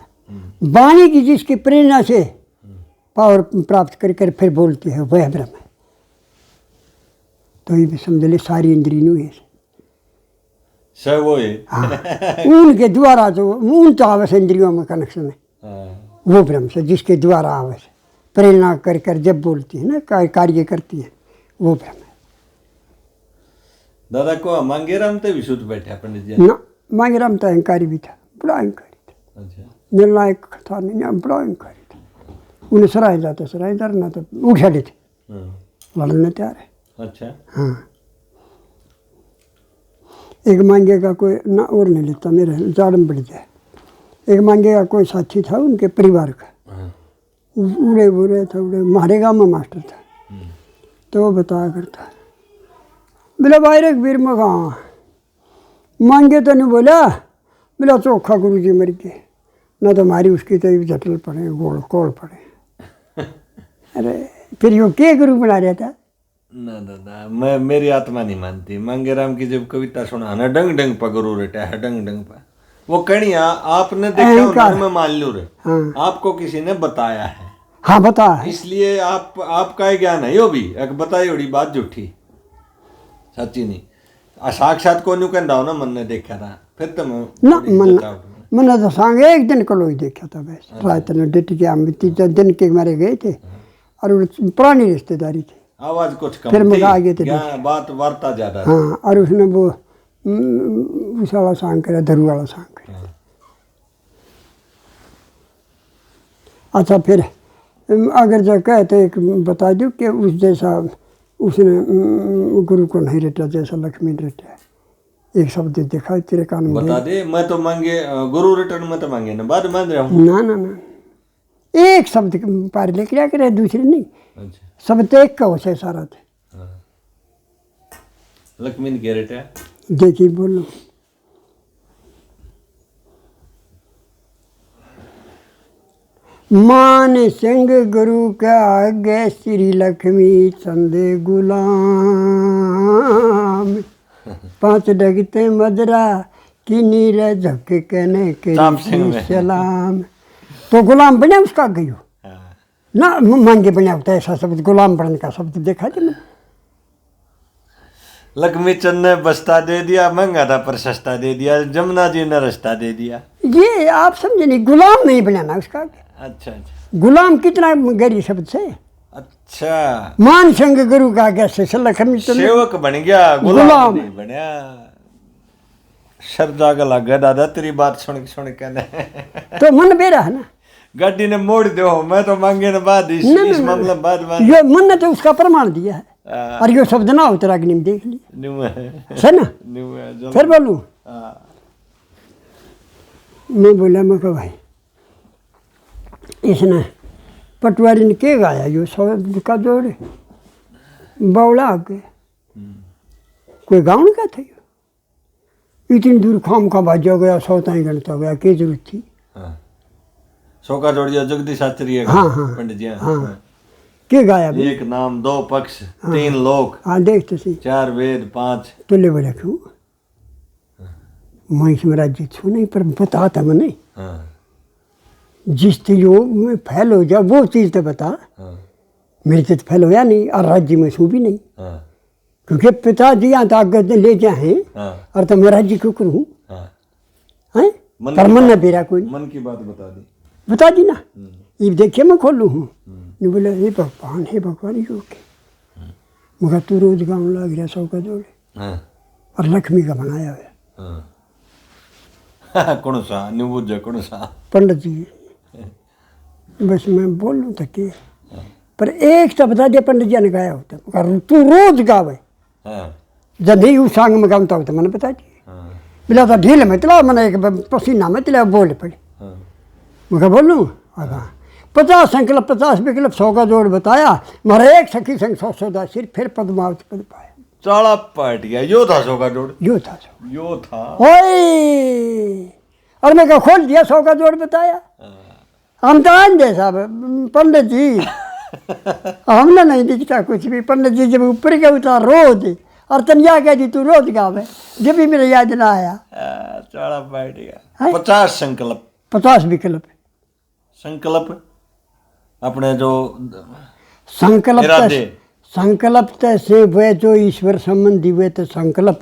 वाणी की जिसकी प्रेरणा से पावर प्राप्त कर फिर बोलती है वह ब्रह्म है। तो ये भी समझ ले सारी इंद्रियों है सब वो है। हाँ, उनके द्वारा जो उनका आवश्यक इंद्रियों में कनेक्शन है वो ब्रह्म से, जिसके द्वारा आवश्यक प्रेरणा कर जब बोलती है ना, कार्य करती है, वो ब्रह्म है। दादा को मांगेराम तो विशुद्ध बैठा पंडित जी ना, मांगेराम तो अहंकारी भी था, बड़ा अहंकारी था। अच्छा। निर्णायक था नहीं, बड़ा अहंकारी था। उन्हें सराय जाते सराय डरना तो उठा थे, लड़ने तैयार है। अच्छा। हाँ, एक मांगेगा कोई ना और नहीं लेता, मेरे जाड़म बढ़ जाए। एक मांगेगा कोई साथी था उनके परिवार का, उड़े बुरे था, उड़े हमारे गाँव में मास्टर था, तो वो बताया करता बोला भाई वीर में कहाँ मांगे तो नहीं बोला, बोला चोखा गुरु जी मर गए ना, तो हमारी उसकी तो जटल पड़े गोल कोल पड़े। अरे फिर यो के गुरु बना रहा था? ना दादा, मैं मेरी आत्मा नहीं मानती। मांगेराम की जब कविता सुना ना, डंग डंग पर गुरु रेटा है, डंग डंग पर वो कणिया आपने देखा मैं मान लू रे। हाँ। आपको किसी ने बताया है। हाँ बता है। इसलिए आपका ज्ञान है यो भी एक बताई बड़ी बात झूठी सच्ची नहीं। साक्षात को न्यू कहता हो ना, मन ने देखा था फिर तो ना मन तो सांग एक दिन को लोग देखा था बस। रात ने डेट के हम 3 दिन के मारे गए थे और पुरानी रिश्तेदारी थी। आवाज कुछ कम फिर मजा आ गए थे, बात वार्ता ज्यादा। हाँ, और उसने वो उस वाला सांग करा, धरू वाला सांग करा। अच्छा, फिर अगर जो कहे तो एक बता दूँ कि उस जैसा उसने गुरु को नहीं रटा जैसा लक्ष्मी ने रटा। एक शब्द देखा तेरे कान में बता दे। मैं तो मांगे गुरु रिटर्न में तो मांगे ना, बाद मान रहा हूँ। ना ना ना, एक शब्द पार लेके क्या करे, दूसरे नहीं। अच्छा। सब तो एक का हो से सारा थे। लक्ष्मी ने क्या रटा? देखिए बोलो, मान सिंह गुरु के आगे श्री लक्ष्मी चंद गुलाम, 5 डगते मदरा की नीर झक कहने के सलाम। तो गुलाम बने उसका गई हो ना, मांगे बना होता है ऐसा शब्द, गुलाम बनने का शब्द देखा थे मैंने। लक्ष्मी चंद ने बस्ता दे दिया, महंगा था पर सस्ता दे दिया, जमुना जी ने रास्ता दे दिया। ये आप समझे नहीं, गुलाम नहीं बनाना उसका। अच्छा अच्छा, गुलाम कितना गरी शब्द से। अच्छा, मान संग गुरु का कैसे लक्ष्मी सेवक बन गया, गुलाम नहीं बनया। सर जाग लग गया दादा तेरी बात सुन के तो मन बेरा है ना, गाड़ी ने मोड़ दो। मैं तो मांगे ना बाद इस मामले बाद ये मन ने तो उसका प्रमाण दिया है। और ये शब्द ना हो तेरा अग्नि में देख लिया है ना। फिर बोलूं, मैं बोला मैं कहा भाई इसने पटवारी ने के गाया यो 100 का जोड़े बावड़ा आगे कोई गाँव का था यो इतनी दूर खाम खा बाजा गया 100 ताई घंटा गया क्या जरूरत थी। हाँ 100 का जोड़िया जगदीश शास्त्री है हाँ हाँ पंडित जी हाँ के गाया भाई? एक नाम 2 पक्ष 3 लोक हाँ देख तो सही 4 वेद 5 तुले बोले क्यों मैं इसमें राज्य छू नहीं पर बता था मैंने हाँ जिस चीज में फैल हो जाए वो चीज़ तो बता। हाँ मेरे से तो फैल होया नहीं और राज्य में छू भी नहीं हाँ क्योंकि पिताजी यहाँ तो आगे ले जाए हाँ और तो मैं राज्य क्यों करूँ हाँ हैं मन पर की मन न बात- बेरा कोई मन की बात बता दी। बता दी ना ये देखिए मैं खोलू हूँ ये बोले हे भगवान यो के मगर तू रोज गाँव लग रहा 100 का जोड़े हाँ और लक्ष्मी का बनाया हुआ हाँ कौन सा निबुज कौन सा पंडित जी बस मैं बोल लूँ तक के पर एक तो बता दिया पंडित जी ने गाया होता मगर तू रोज गावे हाँ जब नहीं उस सांग में गाता होता मैंने बता दिया हाँ बिला तो ढील में तला मैंने एक पसीना में तला बोल पड़ी हाँ मैं बोलूँ हाँ 50 संकल्प 50 विकल्प 100 का जोड़ बताया मगर एक सखी संग 100 सिर फिर पद्मावत पद पाया चाला पाट गया यो था 100 का जोड़ यो था यो था ओए और मैं क्या खोल दिया 100 का जोड़ बताया हम तो आंधे साहब पंडित जी हमने नहीं दिखता कुछ भी पंडित जी जब ऊपर के उतार रोज और तनिया कह दी तू रोज गावे जब भी मेरे याद ना आया चाला पाट गया हैं? 50 संकल्प 50 विकल्प संकल्प अपने जो संकल्प इरादे संकल्प से हुए जो ईश्वर संबंधी हुए तो संकल्प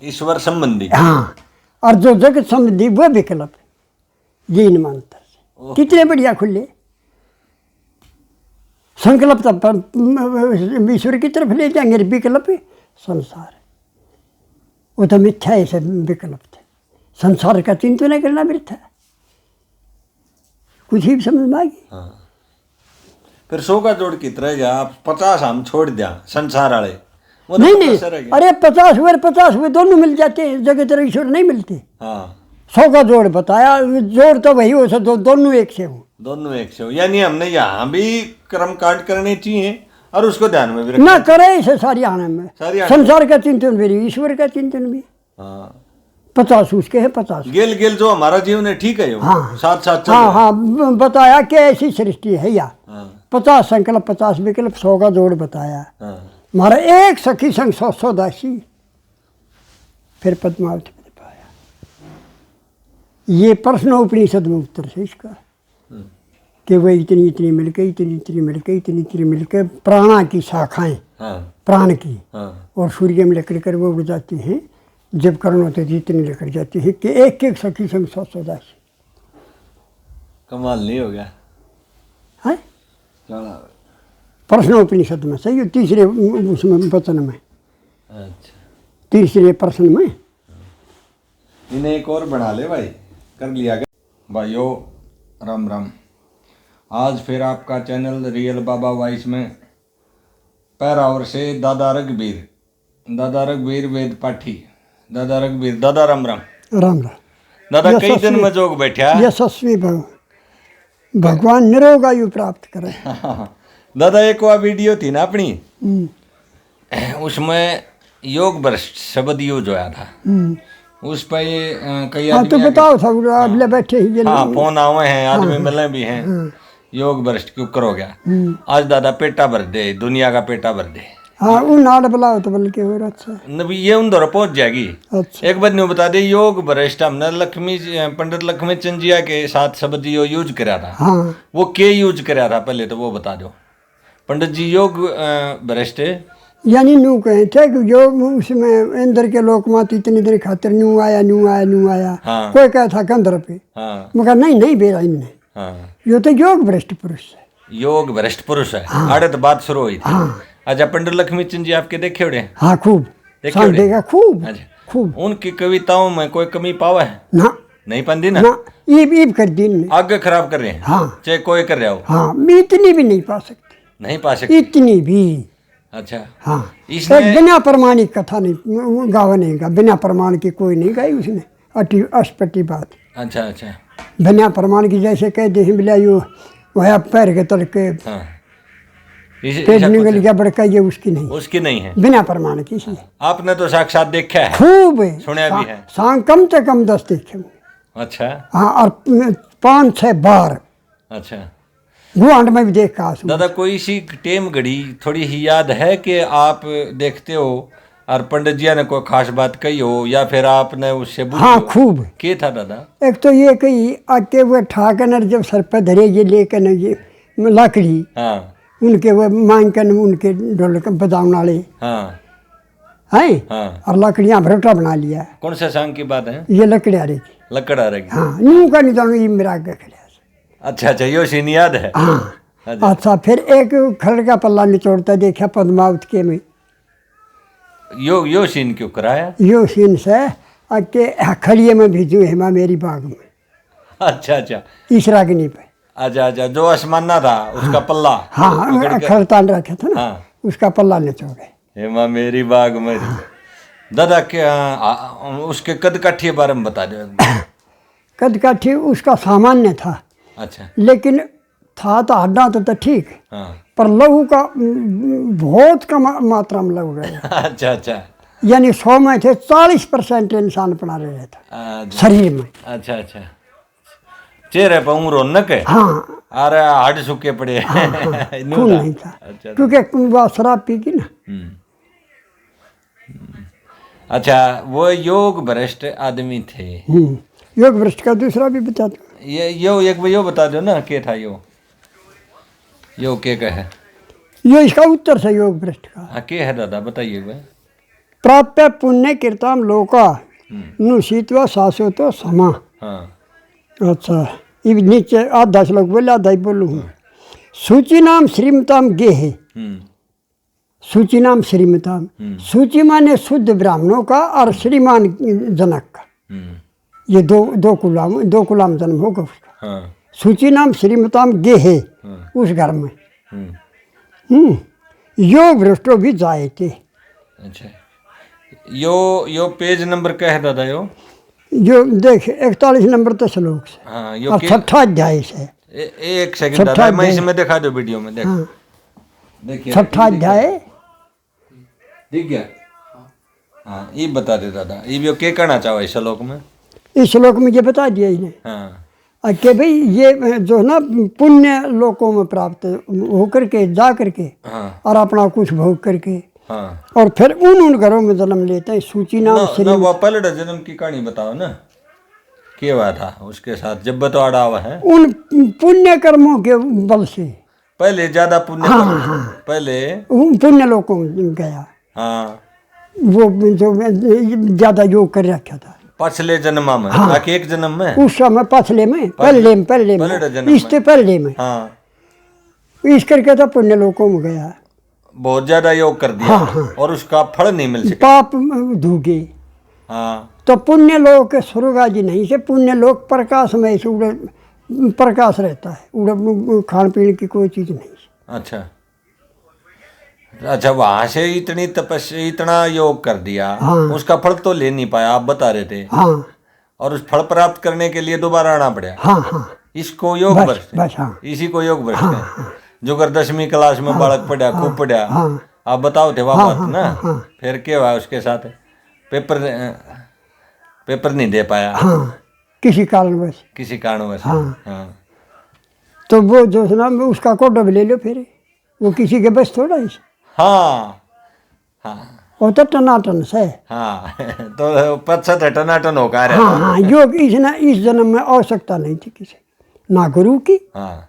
ईश्वर संबंधी हाँ और जो जगत संबंधी वो विकल्प ये इन मानता से कितने बढ़िया खुले संकल्प तो ईश्वर की तरफ ले जाएंगे विकल्प संसार वो तो मिथ्या है सब विकल्प थे संसार का चिंतन नहीं करना मिथ्या कुछ ही समझ में आ गई। हाँ फिर 100 का जोड़ की तरह जा आप 50 हम छोड़ दिया संसार वाले वो तो नहीं 50 रह नहीं गए। अरे 50 हुए दोनों मिल जाते हैं जगत और ईश्वर नहीं मिलते। हाँ 100 का जोड़ बताया जोड़ तो वही हो सकता दोनों एक से हो दोनों एक से हो यानी हमने यहाँ भी कर्म कांड करने चाहिए और उसको ध्यान में भी रखना ना करे इसे सारी आने में सारी आने संसार का चिंतन भी ईश्वर का चिंतन भी हाँ 50 उसके है 50 गेल गेल जो हमारा जीवन है ठीक है यो हाँ। साथ साथ चल हाँ रहा है। हाँ बताया कि ऐसी सृष्टि है या हाँ 50 संकल्प 50 विकल्प 100 का जोड़ बताया हाँ हमारा एक सखी संग 100 दासी फिर पद्मावती में पाया ये प्रश्न उपनिषद में उत्तर है इसका कि वह इतनी इतनी मिलके इतनी इतनी मिलके इतनी इतनी मिलके प्राणा की शाखाएं हाँ प्राण की हाँ और सूर्य में लेकर कर वो उड़ जाती हैं जब कर्ण होते थे इतनी लेकर जाती है कि एक एक सखी संग 100 दासी कमाल नहीं हो गया है चला प्रश्नोपनिषद में सही है तीसरे उसमें वचन में अच्छा तीसरे प्रश्न में इन्हें एक और बढ़ा ले भाई कर लिया गया भाइयों राम राम। आज फिर आपका चैनल रियल बाबा वॉइस में पैरावर से दादा रघुवीर वेद पाठी दादा रघुवीर दादा राम राम। राम राम दादा कई यशस्वी- दिन में जोग बैठा यशस्वी भगवान निरोगायु प्राप्त करे। दादा एक वह वीडियो थी ना अपनी हम्म, उसमें योग भ्रष्ट शब्द यूज होया था उस पर ये कई हाँ तो आदमी बताओ सब आप ले बैठे ही ये हाँ फोन आवे हैं आदमी मिले भी हैं योग भ्रष्ट क्यों करो गया आज दादा पेटा भर दे दुनिया का पेटा भर दे हाँ उन नाड़ बुलाओ तो बल्कि और अच्छा नबी ये उन दौर पहुंच जाएगी। अच्छा एक बात नहीं बता दे योग भ्रष्ट हमने पंडित लक्ष्मी चंद जिया के साथ शब्द यो यूज कराया था हाँ वो के यूज कराया था पहले तो वो बता दो पंडित जी योग भ्रष्ट यानी नू कहे थे कि जो उसमें अंदर के लोक मात इतनी देर खातिर न्यू आया हाँ। कोई कहा था कंधर पे हाँ मगर नहीं बेरा इनने हाँ यो तो योग भ्रष्ट पुरुष है। योग भ्रष्ट पुरुष है आड़े तो बात शुरू हुई थी अच्छा पंडित लक्ष्मी चंद जी आपके देखे उड़े हाँ खूब देखे सांस उड़े? देगा खूब अच्छा खूब उनकी कविताओं में कोई कमी पावा है ना नहीं पाती ना ना ईब ईब कर दी इनने आगे खराब कर रहे हैं हाँ चाहे कोई कर रहा हो हाँ इतनी भी नहीं पा सकती नहीं पा सकते इतनी भी अच्छा हाँ इसने- एक बिना प्रमाणिक कथा नहीं गावा नहीं गा बिना प्रमाण की कोई नहीं गाई उसने अटी अस्पटी बात अच्छा अच्छा बिना प्रमाण की जैसे कह दे बिला यो वह पैर के तल के हाँ पेट निकल गया बड़का, ये उसकी नहीं, उसकी नहीं है, बिना प्रमाण की। इसलिए आपने तो साक्षात देखा है, खूब है, सुना भी है। सांग कम से कम 10 देखे। अच्छा हाँ, और 5-6 बार अच्छा गुआंड में भी देखा। दादा कोई सी टेम घड़ी थोड़ी ही याद है कि आप देखते हो और पंडित जी ने कोई खास बात कही हो या फिर आपने उससे बुझी हाँ हो? खूब। क्या था दादा? एक तो ये कही आके वो ठाकर जब सर पर धरे ये लेकर न ये लकड़ी, हाँ उनके वो मांग कर उनके ढोलक बजाने वाले हाँ हैं, हाँ। और लकड़ियाँ भरोटा बना लिया। कौन सा सांग की बात है? ये लकड़ी आ रही थी, लकड़ आ रही। हाँ, न्यू का नहीं जानू, ये मेरा आगे खड़ा। अच्छा अच्छा, यो सीन याद है। हाँ अच्छा। अच्छा, फिर एक खड़ का पल्ला निचोड़ता देखा पद्मावत के में, यो सीन क्यों कराया? यो सीन से आके खड़िए में भिजू हेमा मेरी बाग में, अच्छा अच्छा ईसरागनी पे। अच्छा अच्छा, जो आसमाना था उसका पल्ला। हाँ, खड़तान रखा था ना, हाँ। उसका पल्ला निचोड़े। हेमा मेरी बाग में। दादा क्या उसके कद काठी बारे में बता दो। कद काठी उसका सामान्य था, अच्छा लेकिन था तो हड्डा तो ठीक, हाँ पर लहू का बहुत कम मात्रा में लहू रहे। अच्छा अच्छा यानी 100 में थे 40% इंसान पड़ा रहे था शरीर में। अच्छा अच्छा, चेहरे पर उम्र रौनक है। हाँ, अरे हड्ड सूखे पड़े। खून नहीं था, अच्छा क्योंकि वह शराब पी की ना। अच्छा, वो योग भ्रष्ट आदमी थे। योग भ्रष्ट का दूसरा भी बता दो। यो बता दो ना, क्या था यो क्या है? ये इसका उत्तर से योग भ्रष्ट का। हाँ क्या है दादा, बताइए भाई। प्राप्य पुण्य कीर्तम लोका नु शीतवा सासो तो समा। हाँ अच्छा, ये नीचे आधा श्लोक बोले, आधा ही बोलूँ। सूची नाम श्रीमताम गे है, सूची नाम श्रीमताम, सूची माने शुद्ध ब्राह्मणों का और श्रीमान जनक का, ये दो कुलाम जन्म होगा उसका। हाँ सूची नाम श्रीमताम गे है उस घर में। योग भ्रष्टो भी जाए थे। अच्छा, यो पेज नंबर क्या है दादा? जो देख 41 नंबर तो श्लोक से, हाँ और 6ठा अध्याय से। एक सेकंड दादा, मैं इसमें दिखा दो वीडियो में, देख। हाँ, देखिए 6ठा अध्याय दिख गया। हाँ ये बता दे दादा, ये क्या कहना चाहो इस श्लोक में? इस श्लोक में ये बता दिया इन्हें हाँ कि भाई ये जो है ना पुण्य लोकों में प्राप्त होकर के जा करके हाँ और अपना कुछ भोग करके हाँ, और फिर उन घरों में जन्म लेते हैं। सूची नाम ना वो पहले जन्म की कहानी बताओ ना, क्या हुआ था उसके साथ जब बतवाड़ा हुआ है? उन पुण्य कर्मों के बल से पहले ज्यादा पुण्य पहले उन पुण्य लोगों में गया। हाँ, वो जो ज्यादा योग कर रखा था पिछले जन्म में। हाँ। एक जन्म में उस समय पछले में पहले में इससे पहले में। हाँ, इस करके तो पुण्य लोकों में गया, बहुत ज्यादा योग कर दिया। हाँ। और उसका फल नहीं मिल सका, पाप धूगे। हाँ, तो पुण्य लोक के स्वर्ग आदि नहीं से, पुण्य लोक प्रकाश में से उड़े प्रकाश रहता है, उड़े खान पीने की कोई चीज नहीं। अच्छा अच्छा, वहां से इतनी तपस्या इतना योग कर दिया। हाँ। उसका फल तो ले नहीं पाया, आप बता रहे थे। हाँ, और उस फल प्राप्त करने के लिए दोबारा आना पड़ा। हाँ हाँ, इसको योग भ्रष्ट। हाँ। इसी को योग भ्रष्ट है। जो कर 10वीं क्लास में बालक पढ़ा, खूब पढ़ा। आप बताओ थे वह बात ना। फिर क्या हुआ उसके साथ? पेपर नहीं दे पाया। हाँ, किसी कारणवश। हाँ। तो वो जो है ना उसका कोटा भी ले लो, फिर वो किसी के बस थोड़ा ही। हाँ हाँ, वो तो टनाटन से। हाँ तो 75 टनाटन होगा। हाँ हाँ, योग इस जन्म में आवश्यकता नहीं थी किसी, ना गुरु की, हाँ,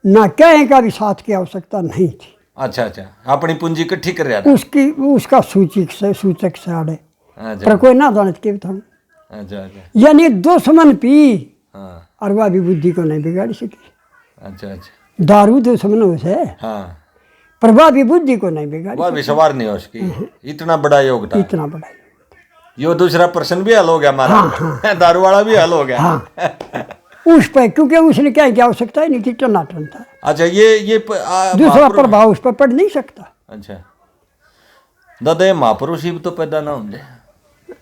ना कहीं का भी साथ की आवश्यकता नहीं थी। अच्छा अच्छा, अपनी पूंजी इकट्ठी कर रहा था उसका सूचक से आड़े, अच्छा, पर कोई ना जानत के था। अच्छा अच्छा, यानी दुश्मन पी हाँ, और वह भी बुद्धि को नहीं बिगाड़ सकी। अच्छा अच्छा, दारू दुश्मनों से, हाँ, पर वह भी बुद्धि को नहीं बिगाड़ वह भी सवार नहीं हो उसकी। इतना बड़ा योग था। इतना बड़ा। यो दूसरा प्रश्न भी हल हो गया हमारा। हाँ। दारू वाला भी हल हो गया। हाँ। उस पर, क्योंकि उसने क्या आवश्यकता है नहीं थी, टनाटन था। अच्छा, ये दूसरा प्रभाव उस पर पड़ नहीं सकता। अच्छा दादा, ये महापुरुष ही तो पैदा ना होंगे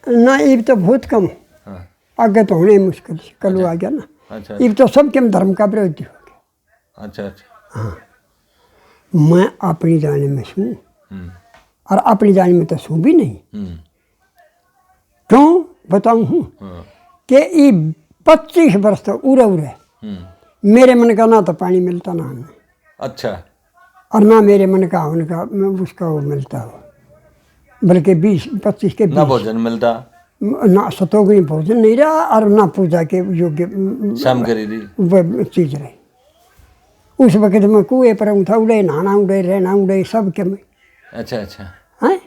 ना, ये तो बहुत कम। हाँ। आगे तो होने मुश्किल से कल आ गया ना। अच्छा, ये तो सबके धर्म का विरोधी हो गया। अच्छा अच्छा। हाँ, मैं अपनी जाने में सूँ और अपनी जाने में तो सूँ भी नहीं। क्यों बताऊँ हूँ कि ये 25 वर्ष तो उरे उरे मेरे मन का ना तो पानी मिलता ना हमें, अच्छा। और ना मेरे मन का उनका उसका वो मिलता हो, बल्कि 20-25 के 20 ना भोजन मिलता, ना सतोगुणी भोजन नहीं रहा और ना पूजा के योग्य सामग्री दी। वह चीज रही। उस वक्त में कुएं पर उठा उड़े, नहाना उड़े, रहना उड़े, सब के में। अच्छा अच्छा। हैं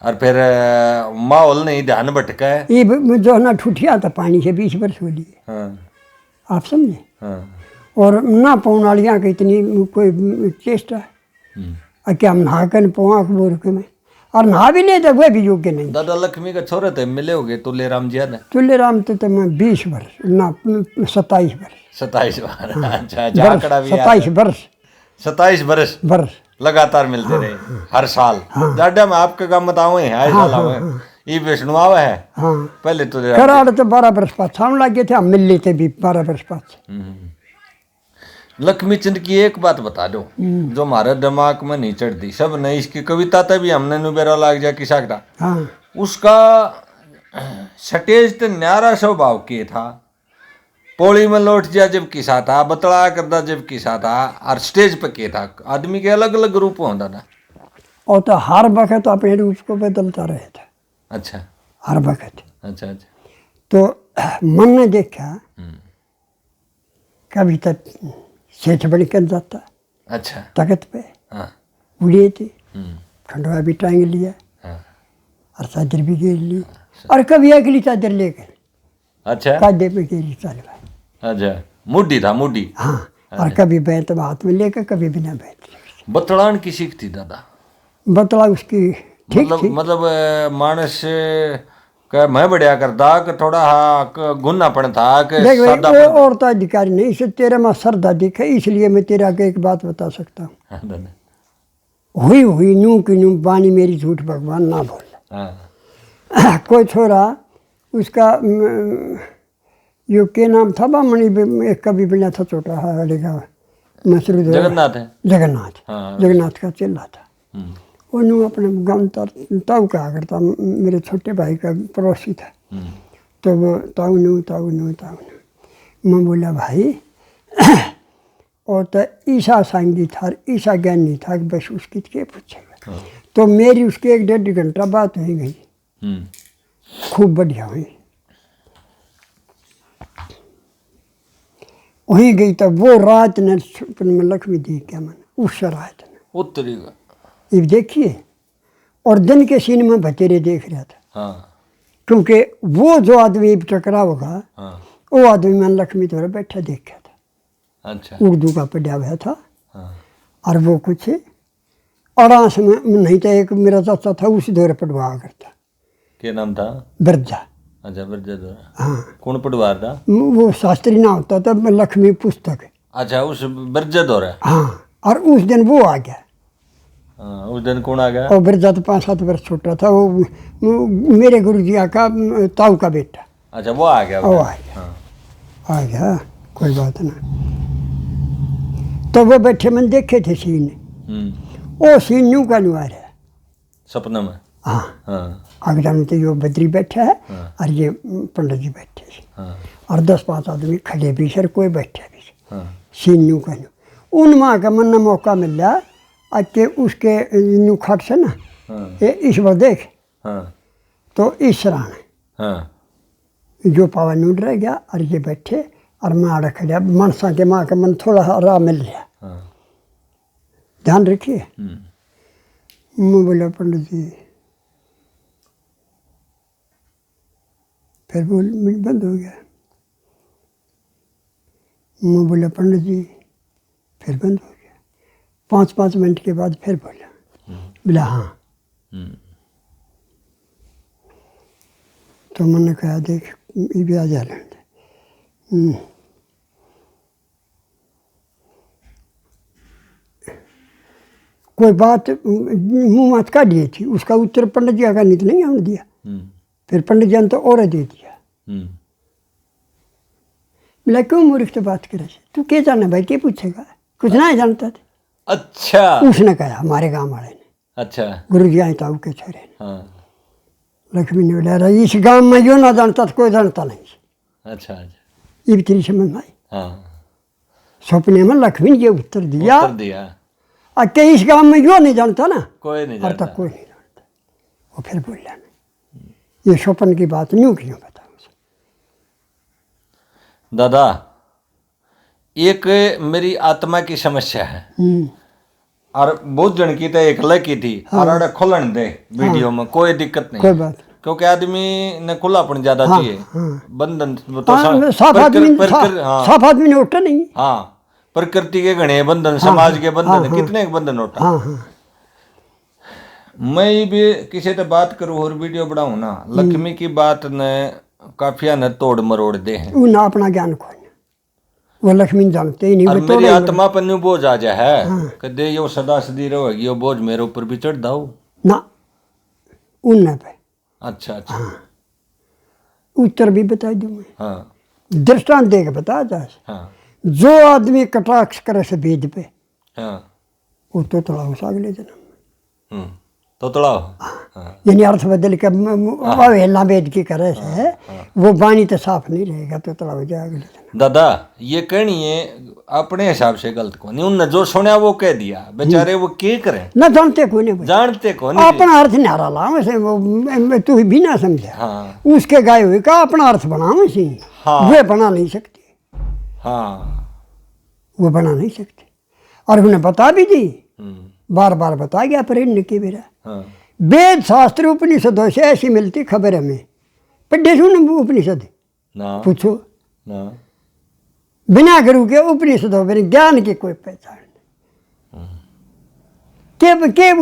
और फिर माहौल नहीं, ध्यान भटका है। ये जो है ना ठुठिया था पानी से 20 वर्ष हो लिए, हाँ आप समझे। हाँ। और ना पौन वालियाँ की इतनी कोई चेष्टा है कि हम नहा कर पौआ बोर के में, और नहा भी नहीं तो वह भी योग्य नहीं। दादा लक्ष्मी का छोरे थे, मिले होगे तुलेराम जी ने। तुल्यराम तो मैं 20 वर्ष ना 27 वर्ष 27 बार। अच्छा, झाकड़ा भी 27 वर्ष 27 बरस वर्ष लगातार मिलते रहे हर साल। दादा मैं आपके काम बताऊँ हाई साल आवे ये विष्णु आवे है। हाँ पहले तो कराड़ तो 12 वर्ष पास हम लग गए थे, हम मिल लेते भी 12 वर्ष पास। लक्ष्मी चंद की एक बात बता दो जो हमारे दिमाग में नहीं चढ़ती, सब नहीं इसकी कविता तभी हमने नुबेरा लाग जा किसा का। हाँ उसका सटेज तो न्यारा स्वभाव के था, पोली में लौट जा जब किसा था, बतला करता जब किसा था, और स्टेज पे के था। आदमी के अलग अलग रूप होता था। और तो हर वक्त अपने रूप को बदलता रहे था। अच्छा हर वक्त। अच्छा अच्छा। तो मन ने देखा कभी तक सेठ बन कर जाता अच्छा। तख्त पे, हाँ उड़े थे, खंडवा भी टांग लिया हाँ। और चादर भी घेर ली, और कभी अगली चादर लेकर अच्छा कादे पे घेरी चल गए। अच्छा। मुड्डी था मुड्डी। हाँ, और कभी बैत हाथ में लेकर, कभी बिना बैत। बतलान की सीख थी दादा। बतला उसकी ठीक थी। मतलब मानस का मैं बढ़िया करता कि थोड़ा हाँ गुन्नापन था कि देख भाई, सादा वो औरत अधिकारी नहीं से तेरे में श्रद्धा दिखे, इसलिए मैं तेरे आगे एक बात बता सकता हूँ। हाँ दादा। हुई नू की नू बानी मेरी झूठ भगवान ना बोल। हाँ कोई छोरा उसका यो के नाम था बामणी, एक कभी बिना था छोटा वाले का मसरूद जगन्नाथ है। जगन्नाथ। हाँ। जगन्नाथ का चिल्ला था। उन्होंने अपने गाँव ताऊ कहा करता, मेरे छोटे भाई का पड़ोसी था। तो वो ताऊ नू मैं बोला भाई और तो ईसा सांगी था, ईसा ज्ञानी था, बस उसकी क्या पूछेगा। तो मेरी उसके 1-1.5 घंटा बात हो गई, खूब बढ़िया हुई। वहीं गई तब वो रात ने में लक्ष्मी दी क्या मन उस रात में उत्तरी का। ये देखिए, और दिन के सीन में भतेरे देख रहा था। हाँ क्योंकि वो जो आदमी टकरा होगा, हाँ। वो आदमी मैंने लक्ष्मी द्वारा बैठा देखा था। अच्छा। उर्दू का पढ़ा हुआ था। हाँ और वो कुछ अड़ास में नहीं था, एक मेरा चाचा था उसी दौरे पढ़वा करता। क्या नाम था? बिरजा। अच्छा बिरजा द्वारा। हाँ, कौन पटवार था? वो शास्त्री ना होता था, लक्ष्मी पुस्तक। अच्छा उस बिरजा द्वारा। हाँ, और उस दिन वो आ गया। हाँ, उस दिन कौन आ गया? और बिरजा तो 5-7 वर्ष छोटा था। वो मेरे गुरुजी का ताऊ का बेटा। अच्छा वो आ गया। वो आ गया। हाँ। आ गया, कोई बात ना। तो वो बैठे मन देखे थे सीन, वो सीन न्यू का न्यू आ रहा है सपना में। हाँ हाँ आगरा में तो यो बद्री बैठा है। हाँ। और ये पंडित जी बैठे हैं। हाँ। और 10-5 आदमी खड़े भी सर, कोई बैठे भी सर। हाँ। सीन न्यू का न्यू उन माँ का मन ने मौका मिल रहा आज के उसके न्यू खट से ना। हाँ। ये इस बार देख। हाँ। तो इस राण हाँ। जो पावा नूड रह गया और ये बैठे और माँ रख लिया। मनसा के माँ का मन थोड़ा राह मिल गया। हाँ। ध्यान रखिए। मैं बोला पंडित जी, फिर बोल बंद हो गया। मैं बोला पंडित जी, फिर बंद हो गया। 5-5 मिनट के बाद फिर बोला हाँ। तो मैंने कहा देख ये भी आ जा रहे। कोई बात मुँह मत का दिए थी, उसका उत्तर पंडित जी का नीत नहीं हमने दिया। फिर पंडित जी ने तो और दे दिया। बोला क्यों मूर्ख से बात करे, तू क्या जाना भाई, क्या पूछेगा। कुछ नहीं जानता थे। अच्छा उसने कहा हमारे गांव वाले ने, अच्छा गुरु जी आई ताऊ के छोरे ने। हाँ लक्ष्मी ने बोला "अरे इस गांव में जो ना जानता तो कोई जानता नहीं। अच्छा अच्छा ये भी तेरी समझ में आई। हाँ सपने में लक्ष्मी ने ये उत्तर दिया उत्तर दिया कि इस गांव में जो नहीं जानता ना कोई नहीं और जानता। तक कोई नहीं जानता। वो फिर बोला मैं ये स्वप्न की बात न्यू क्यों बताऊं। दादा एक मेरी आत्मा की समस्या है और बहुत जन की तो एक लकी थी और अरे खुलन दे वीडियो में कोई दिक्कत नहीं कोई बात क्योंकि आदमी ने खुलापन ज्यादा हाँ, चाहिए हाँ। बंधन तो साफ आदमी हाँ साफ आदमी ने उठा नहीं। हाँ प्रकृति के घने बंधन समाज के बंधन कितने बंधन होता। हाँ हाँ मैं भी किसी से बात करूँ और वीडियो बनाऊँ ना लक्ष्मी की बात ने काफिया ने तोड़ मरोड़ दे हैं वो ना अपना ज्ञान खोना वो लक्ष्मी जानते ही नहीं। और वो मेरी तोड़े आत्मा पर न्यू बोझ आ जा है कदे यो सदा सदी रहेगी यो बोझ मेरे ऊपर भी चढ़ दाऊ। ना उन पे अच्छा अच्छा उत्तर भी बता दूं मैं। हाँ दृष्टांत दे के बता जा। हाँ जो आदमी कटाक्ष करे से वेद पे हाँ वो तो थोड़ा हो अगले जन्म में। तो तड़ाओ हाँ यानी अर्थ बदल के अवहेलना वेद की करे से वो वाणी तो साफ नहीं रहेगा तो थोड़ा हो जाएगा अगले जन्म। दादा ये कहनी है अपने हिसाब से गलत को नहीं उनने जो सुना वो कह दिया बेचारे वो के करें ना जानते कोई नहीं जानते को नहीं अपना अर्थ नारा ला वैसे वो तू भी ना समझा। हाँ उसके गाय हुए का अपना अर्थ बना वैसे हाँ। वे बना नहीं सकते। हाँ वो बना नहीं सकते और उन्हें बता भी दी हम्म, बार बार बता गया पर इनने की बेरा हाँ वेद शास्त्र उपनिषदों से ऐसी मिलती खबर हमें पढ़े सुन उपनिषद ना पूछो ना बिना गुरु के उपनिषदों में ज्ञान की कोई पहचान नहीं। के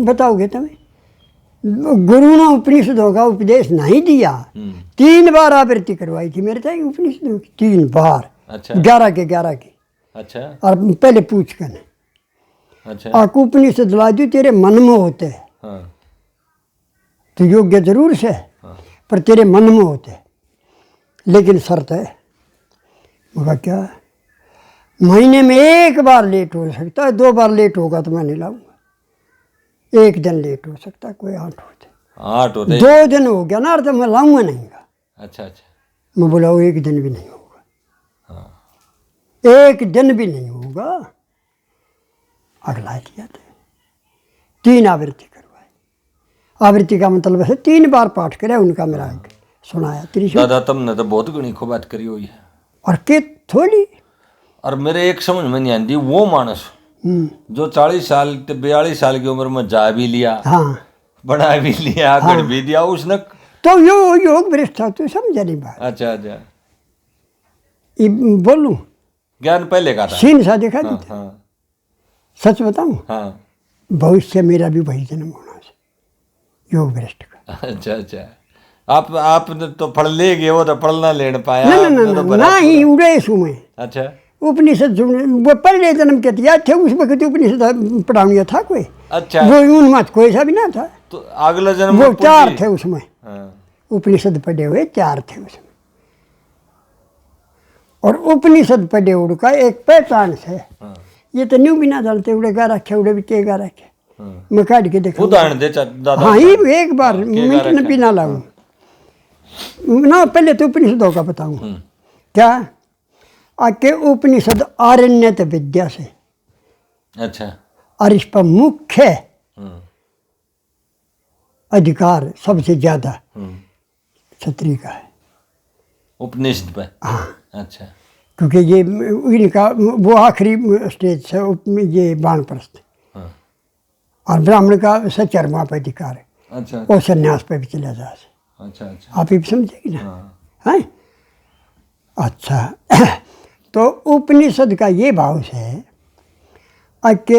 बताओगे तुम्हें गुरु ने उपनिषदों का उपदेश नहीं दिया। 3 बार आवृत्ति करवाई थी मेरे तक उपनिषदों की 3 बार अच्छा 11 की अच्छा और पहले पूछ कर अच्छा आक उपनिषद ला दी तेरे मन में होते हैं हाँ तो योग्य जरूर से हाँ पर तेरे मन में होते हैं लेकिन शर्त है मगर क्या महीने में 1 बार लेट हो सकता है 2 बार लेट होगा तो मैं नहीं लाऊंगा। 1 दिन लेट हो सकता है कोई 8 होते 8 होते 2 दिन हो गया ना तो मैं लाऊंगा नहीं। अच्छा अच्छा मैं बोला वो 1 दिन भी नहीं होगा हाँ 1 दिन भी नहीं होगा। अगला किया था 3 आवृत्ति करवाई। आवृत्ति का मतलब है 3 बार पाठ करे उनका मेरा सुनाया त्रिशूल दादा तुमने तो बहुत गणी खूब बात करी हुई है और के थोड़ी और मेरे एक समझ में नहीं आती वो मानस जो 40 साल 42 साल की उम्र में जा भी लिया हाँ बना भी लिया गढ़ भी दिया उसने तो यो योग भ्रष्ट था तू समझा नहीं बात। अच्छा अच्छा ये बोलूं ज्ञान पहले का था सीन सा देखा हाँ नहीं हाँ सच बताऊं हाँ भविष्य मेरा भी वही जन्म होना से योग भ्रष्ट का। अच्छा अच्छा आप तो पढ़ ले गए वो तो पढ़ना लेने पाया ना आपने तो भरा ना ही उड़े सुमे अच्छा उपनिषद वो पहले जन्म के याद थे उस वक्त उपनिषद पढ़ाऊंगा था कोई अच्छा वो उन मत कोई सा भी ना था। तो अगला जन्म वो में 4 पूरी- थे उसमें हाँ उपनिषद पढ़े हुए 4 थे उसमें और उपनिषद पढ़े उड़का एक पहचान से हाँ ये तो न्यू बिना जानते उड़े गा रखे उड़े भी के गा रखे हाँ मैं काट के देखा उदाहरण दे दादा हाँ ही एक बार के मिनट गा न रखे? बिना लाऊं ना पहले तो उपनिषदों का बताऊं क्या आके उपनिषद आरण्यत विद्या से अच्छा और इस पर मुख्य हम्म, अधिकार सबसे ज्यादा हम्म, क्षत्रिय का है। उपनिषद पे हाँ अच्छा क्योंकि ये इनका वो आखिरी स्टेज है ये वानप्रस्थ हाँ और ब्राह्मण का सचर्मा पर अधिकार है अच्छा और संन्यास पे भी चला जा सकता। अच्छा अच्छा आप ही समझेगी ना हाँ है अच्छा तो उपनिषद का ये भाव है कि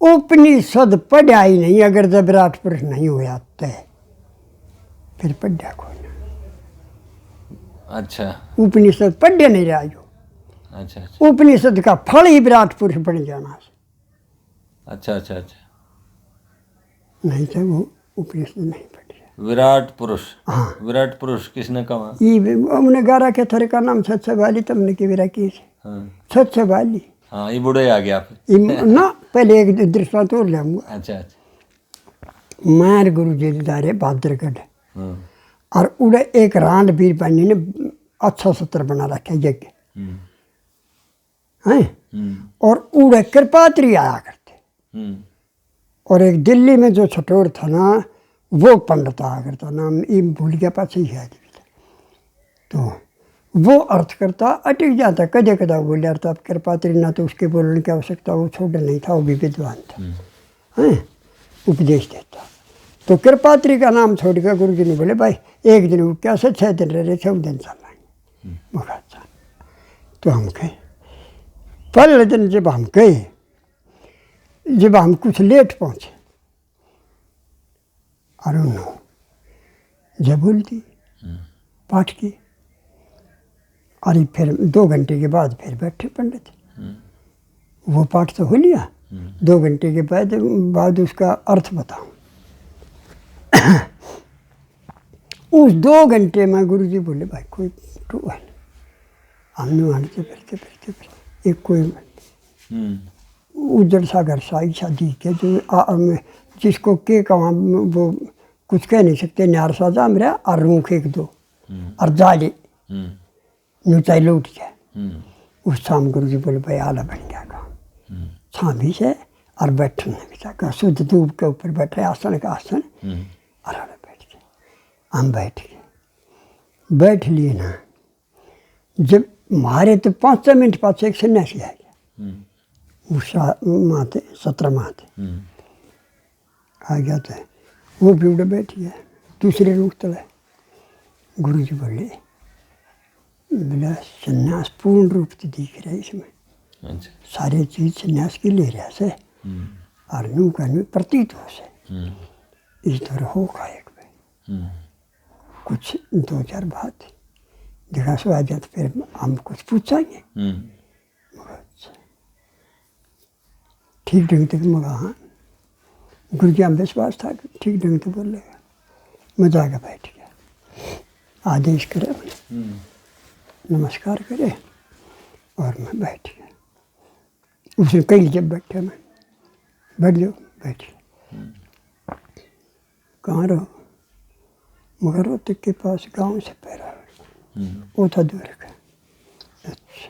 उपनिषद पढ़ा ही नहीं अगर जब विराट पुरुष नहीं हुआ तो फिर पढ़ा कौन। अच्छा उपनिषद पढ़े नहीं रहा जो अच्छा अच्छा उपनिषद का फल ही विराट पुरुष बन जाना से अच्छा अच्छा अच्छा नहीं तो वो उपनिषद नहीं पढ़े। विराट पुरुष हाँ विराट पुरुष किसने कहा ये उन्हें गारा के थरे का नाम सच वाली तुमने की विरा की हाँ सबसे वाली हाँ, ये बूढ़े आ गया आप। ना पहले एक दृष्टांत और लाऊंगा। अच्छा अच्छा। मैं गुरु जी जा रहे भाद्रगढ़ हाँ और उड़े एक रांड बीर पानी ने अच्छा सत्र बना रखा यज्ञ हम्म, हैं और उड़े कृपात्री आया करते। हम्म, और एक दिल्ली में जो छठौर था ना वो पंडित आया करता, नाम ये भूल गया पास ही है। तो वो अर्थ करता अटक जाता, कदे कदा बोले अर्थ अब कृपात्री ना तो उसके बोलने की आवश्यकता, वो छोटा नहीं था, वो भी विद्वान था हैं, उपदेश देता। तो कृपात्री का नाम छोड़ कर गुरु जी ने बोले भाई एक दिन वो क्या से 6 दिन रहे 6 दिन चल आएंगे। मगर अच्छा तो हम गए। पहले दिन जब हम गए, जब हम कुछ लेट पहुंचे और उन्होंने जब बोलती पाठ की और फिर 2 घंटे के बाद फिर बैठे पंडित, वो पाठ तो हो लिया। 2 घंटे के बाद उसका अर्थ बताऊं। उस 2 घंटे में गुरु जी बोले भाई कोई तो है, हमने आने फिरते एक कोई उज्जड़ सागर साई शादी के जो जिसको के कहाँ वो कुछ कह नहीं सकते, न्यार साजा मेरा और रूख 1-2 और जाले ऊंचाई लौट जाए। उस शाम गुरु जी बोले भाई आला बन गया काम छामी से और बैठने भी शुद्ध धूप के ऊपर बैठे आसन का आसन और आला बैठ गए। हम बैठ लिए ना, जब मारे तो 5 मिनट पास एक सन्यासी आ गया, उषा माते 17 माते आ गया। तो वो भी उड़े बैठ गया दूसरे रूख तले। गुरु जी बोले बोला सन्यास पूर्ण रूप से दिख रहा है इसमें। अच्छा। सारे चीज सन्यास की ले रहा से और नू का नू प्रतीत हो से इस तरह हो का एक में कुछ 2-4 बात देखा सो आ जाते फिर हम कुछ पूछेंगे। ठीक ढंग से मगा हाँ गुरु जी हम विश्वास था कि ठीक ढंग से बोलेगा। मजा आकर बैठ गया, आदेश करे नमस्कार करे और मैं बैठ गया। उसने कही जब बैठे मैं बैठ जाओ, बैठ गया। कहाँ रहो? मगर रोहतक के पास गांव से पैरा वो था दूर का। अच्छा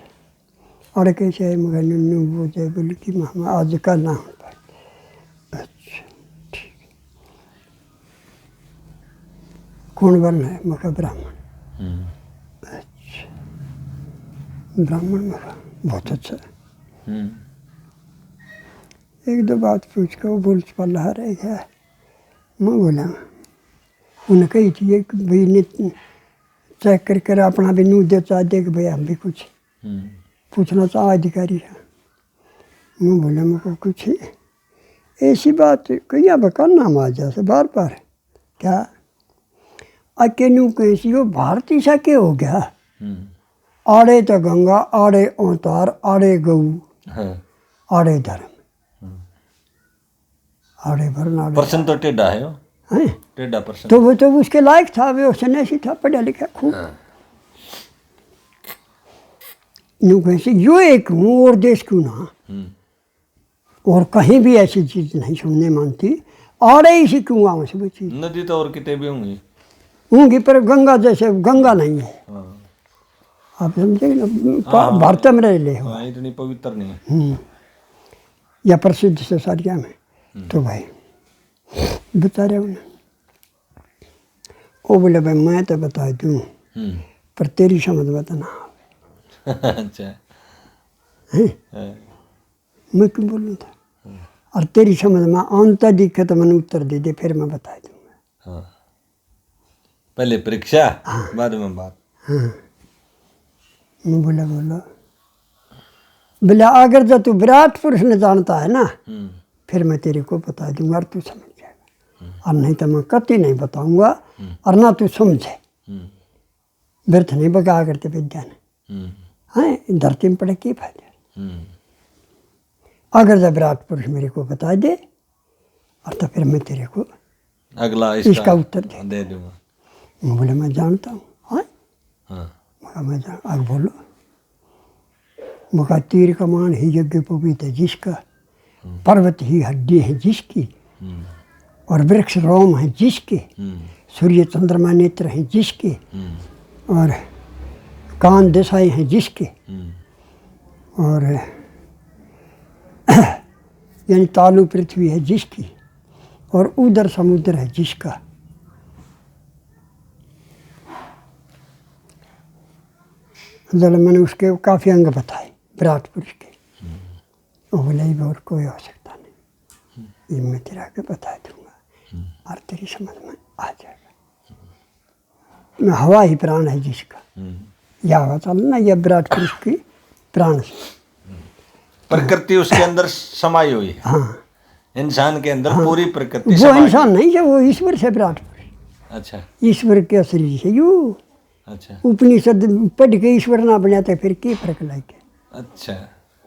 और कैसे है? मगर नन्नू वो जाए बोली कि हम आज कल ना हो पाए। अच्छा ठीक है। कौन बनना है? मगर ब्राह्मण। अच्छा ब्राह्मण मगा बहुत अच्छा। 1-2 बात पूछ कर वो बोल पल्ला रह गया। मैं बोला उन्हें कही थी कि भाई ने चेक कर अपना भी नू दे चाह दे कि भाई हम भी कुछ पूछना चाह अधिकारी है। मैं बोला मैं कुछ ऐसी बात कही अब करना हम आ जा से बार क्या अके नू कैसी हो भारती सा के हो गया। आड़े तो गंगा आड़े अवतार आड़े गऊ आड़े धर्म आड़े भरना पर्सन तो टेढ़ा है वो, हैं? टेढ़ा पर्सन। तो वो तो उसके लायक था, वो सन्यासी था, पढ़ा लिखा खूब। यूँ कैसे यो एक हूँ और देश क्यों ना, और कहीं भी ऐसी चीज नहीं सुनने मानती। आड़े इसी क्यों आऊँ से वो चीज नदी तो और कितने भी होंगी होंगी पर गंगा जैसे गंगा नहीं है। आप समझे ना, भारत में रह ले हो इतनी पवित्र नहीं है या प्रसिद्ध से सारिया में। तो भाई बता रहे उन्हें वो बोले भाई मैं तो बता दूँ पर तेरी समझ बताना। अच्छा है मैं क्यों बोलूँ था और तेरी समझ में आंता दिखे तो मैंने उत्तर दे दे फिर मैं बता दूँगा। हाँ पहले परीक्षा बाद में बात। हाँ मैं बोला बोला अगर जो तू विराट पुरुष ने जानता है ना फिर मैं तेरे को बता दूंगा और तू समझ जाएगा, और नहीं तो मैं कति नहीं बताऊंगा और ना तू समझे। व्यर्थ नहीं बगा करते विज्ञान है धरती में पड़े के फायदे। अगर जब विराट पुरुष मेरे को बता दे और तो फिर मैं तेरे को अगला इसका उत्तर दे दूंगा। मैं बोले मैं जानता हूँ। हाँ हाँ मैं जान आगे बोलो। मुका तीर कमान ही यज्ञ पवित है जिसका, पर्वत ही हड्डी है जिसकी, और वृक्ष रोम है जिसके, सूर्य चंद्रमा नेत्र हैं जिसके, और कान दिशाएं हैं जिसके, और यानी तालु पृथ्वी है जिसकी, और उदर समुद्र है जिसका। जल मैंने उसके काफ़ी अंग बताए विराट पुरुष के। वो बोले और कोई हो सकता नहीं, ये मैं तेरा के बता दूंगा और तेरी समझ में आ जाएगा। मैं हवा ही प्राण है जिसका, या हवा चलना या विराट पुरुष की प्राण से। प्रकृति उसके अंदर समाई हुई है। हाँ, इंसान के अंदर पूरी प्रकृति वो समाई इंसान नहीं है, वो ईश्वर से विराट पुरुष। अच्छा ईश्वर के शरीर से यू अच्छा उपनिषद पढ़ के ईश्वर ना बना तो फिर क्या फर्क लगे। अच्छा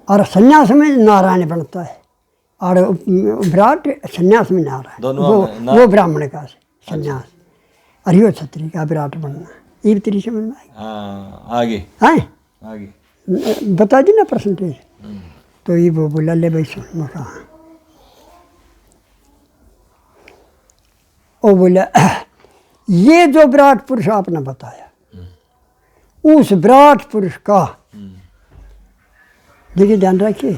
और संन्यास में नारायण बनता है, और विराट संन्यास में नारायण, दोनों में वो ब्राह्मण का संन्यास, और यो क्षत्रिय का विराट बनना। ये भी तेरी समझ में आई? हाँ, आगे हैं आगे बता दी ना परसेंटेज। तो ये वो बोला ले भाई सुन। मैं कहा वो बोला ये जो विराट पुरुष आपने बताया, उस विराट पुरुष का देखिए ध्यान रखिए,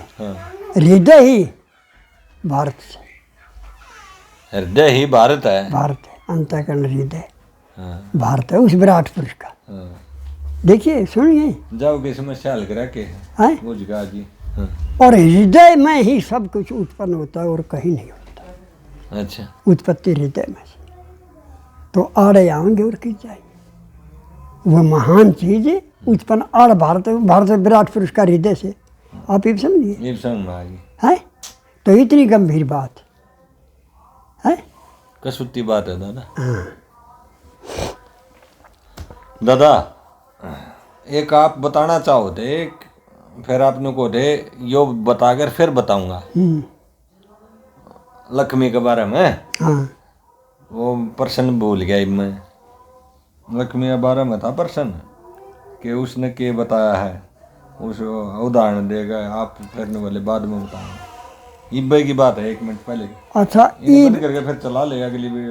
हृदय ही भारत से, हृदय ही भारत है। भारत है, अंतःकरण हृदय हाँ, भारत है उस विराट पुरुष का। हाँ। देखिए सुनिए, जाओ की समस्या हल करा के हैं? वो जगह जी। हाँ, और हृदय में ही सब कुछ उत्पन्न होता है और कहीं नहीं होता। अच्छा उत्पत्ति हृदय में से, तो आड़े आएंगे और किस जाएंगे। वह महान चीज है उत्पन्न आड़ भारत, भारत विराट पुरुष का हृदय से। आप ये समझिए, ये समझ में आ गई। है तो इतनी गंभीर बात है। कसूती बात है दादा। हाँ। दादा एक आप बताना चाहो थे, फिर आपने को थे यो बताकर फिर बताऊंगा लक्ष्मी के बारे में। हाँ वो प्रश्न भूल गया ही मैं, लक्ष्मी के बारे में था प्रश्न कि उसने क्या बताया है, उस उदाहरण देगा आप, फिर वाले बाद में बताऊंगा। इब्बे की बात है 1 मिनट पहले की। अच्छा, ये बंद करके फिर चला ले अगली वीडियो।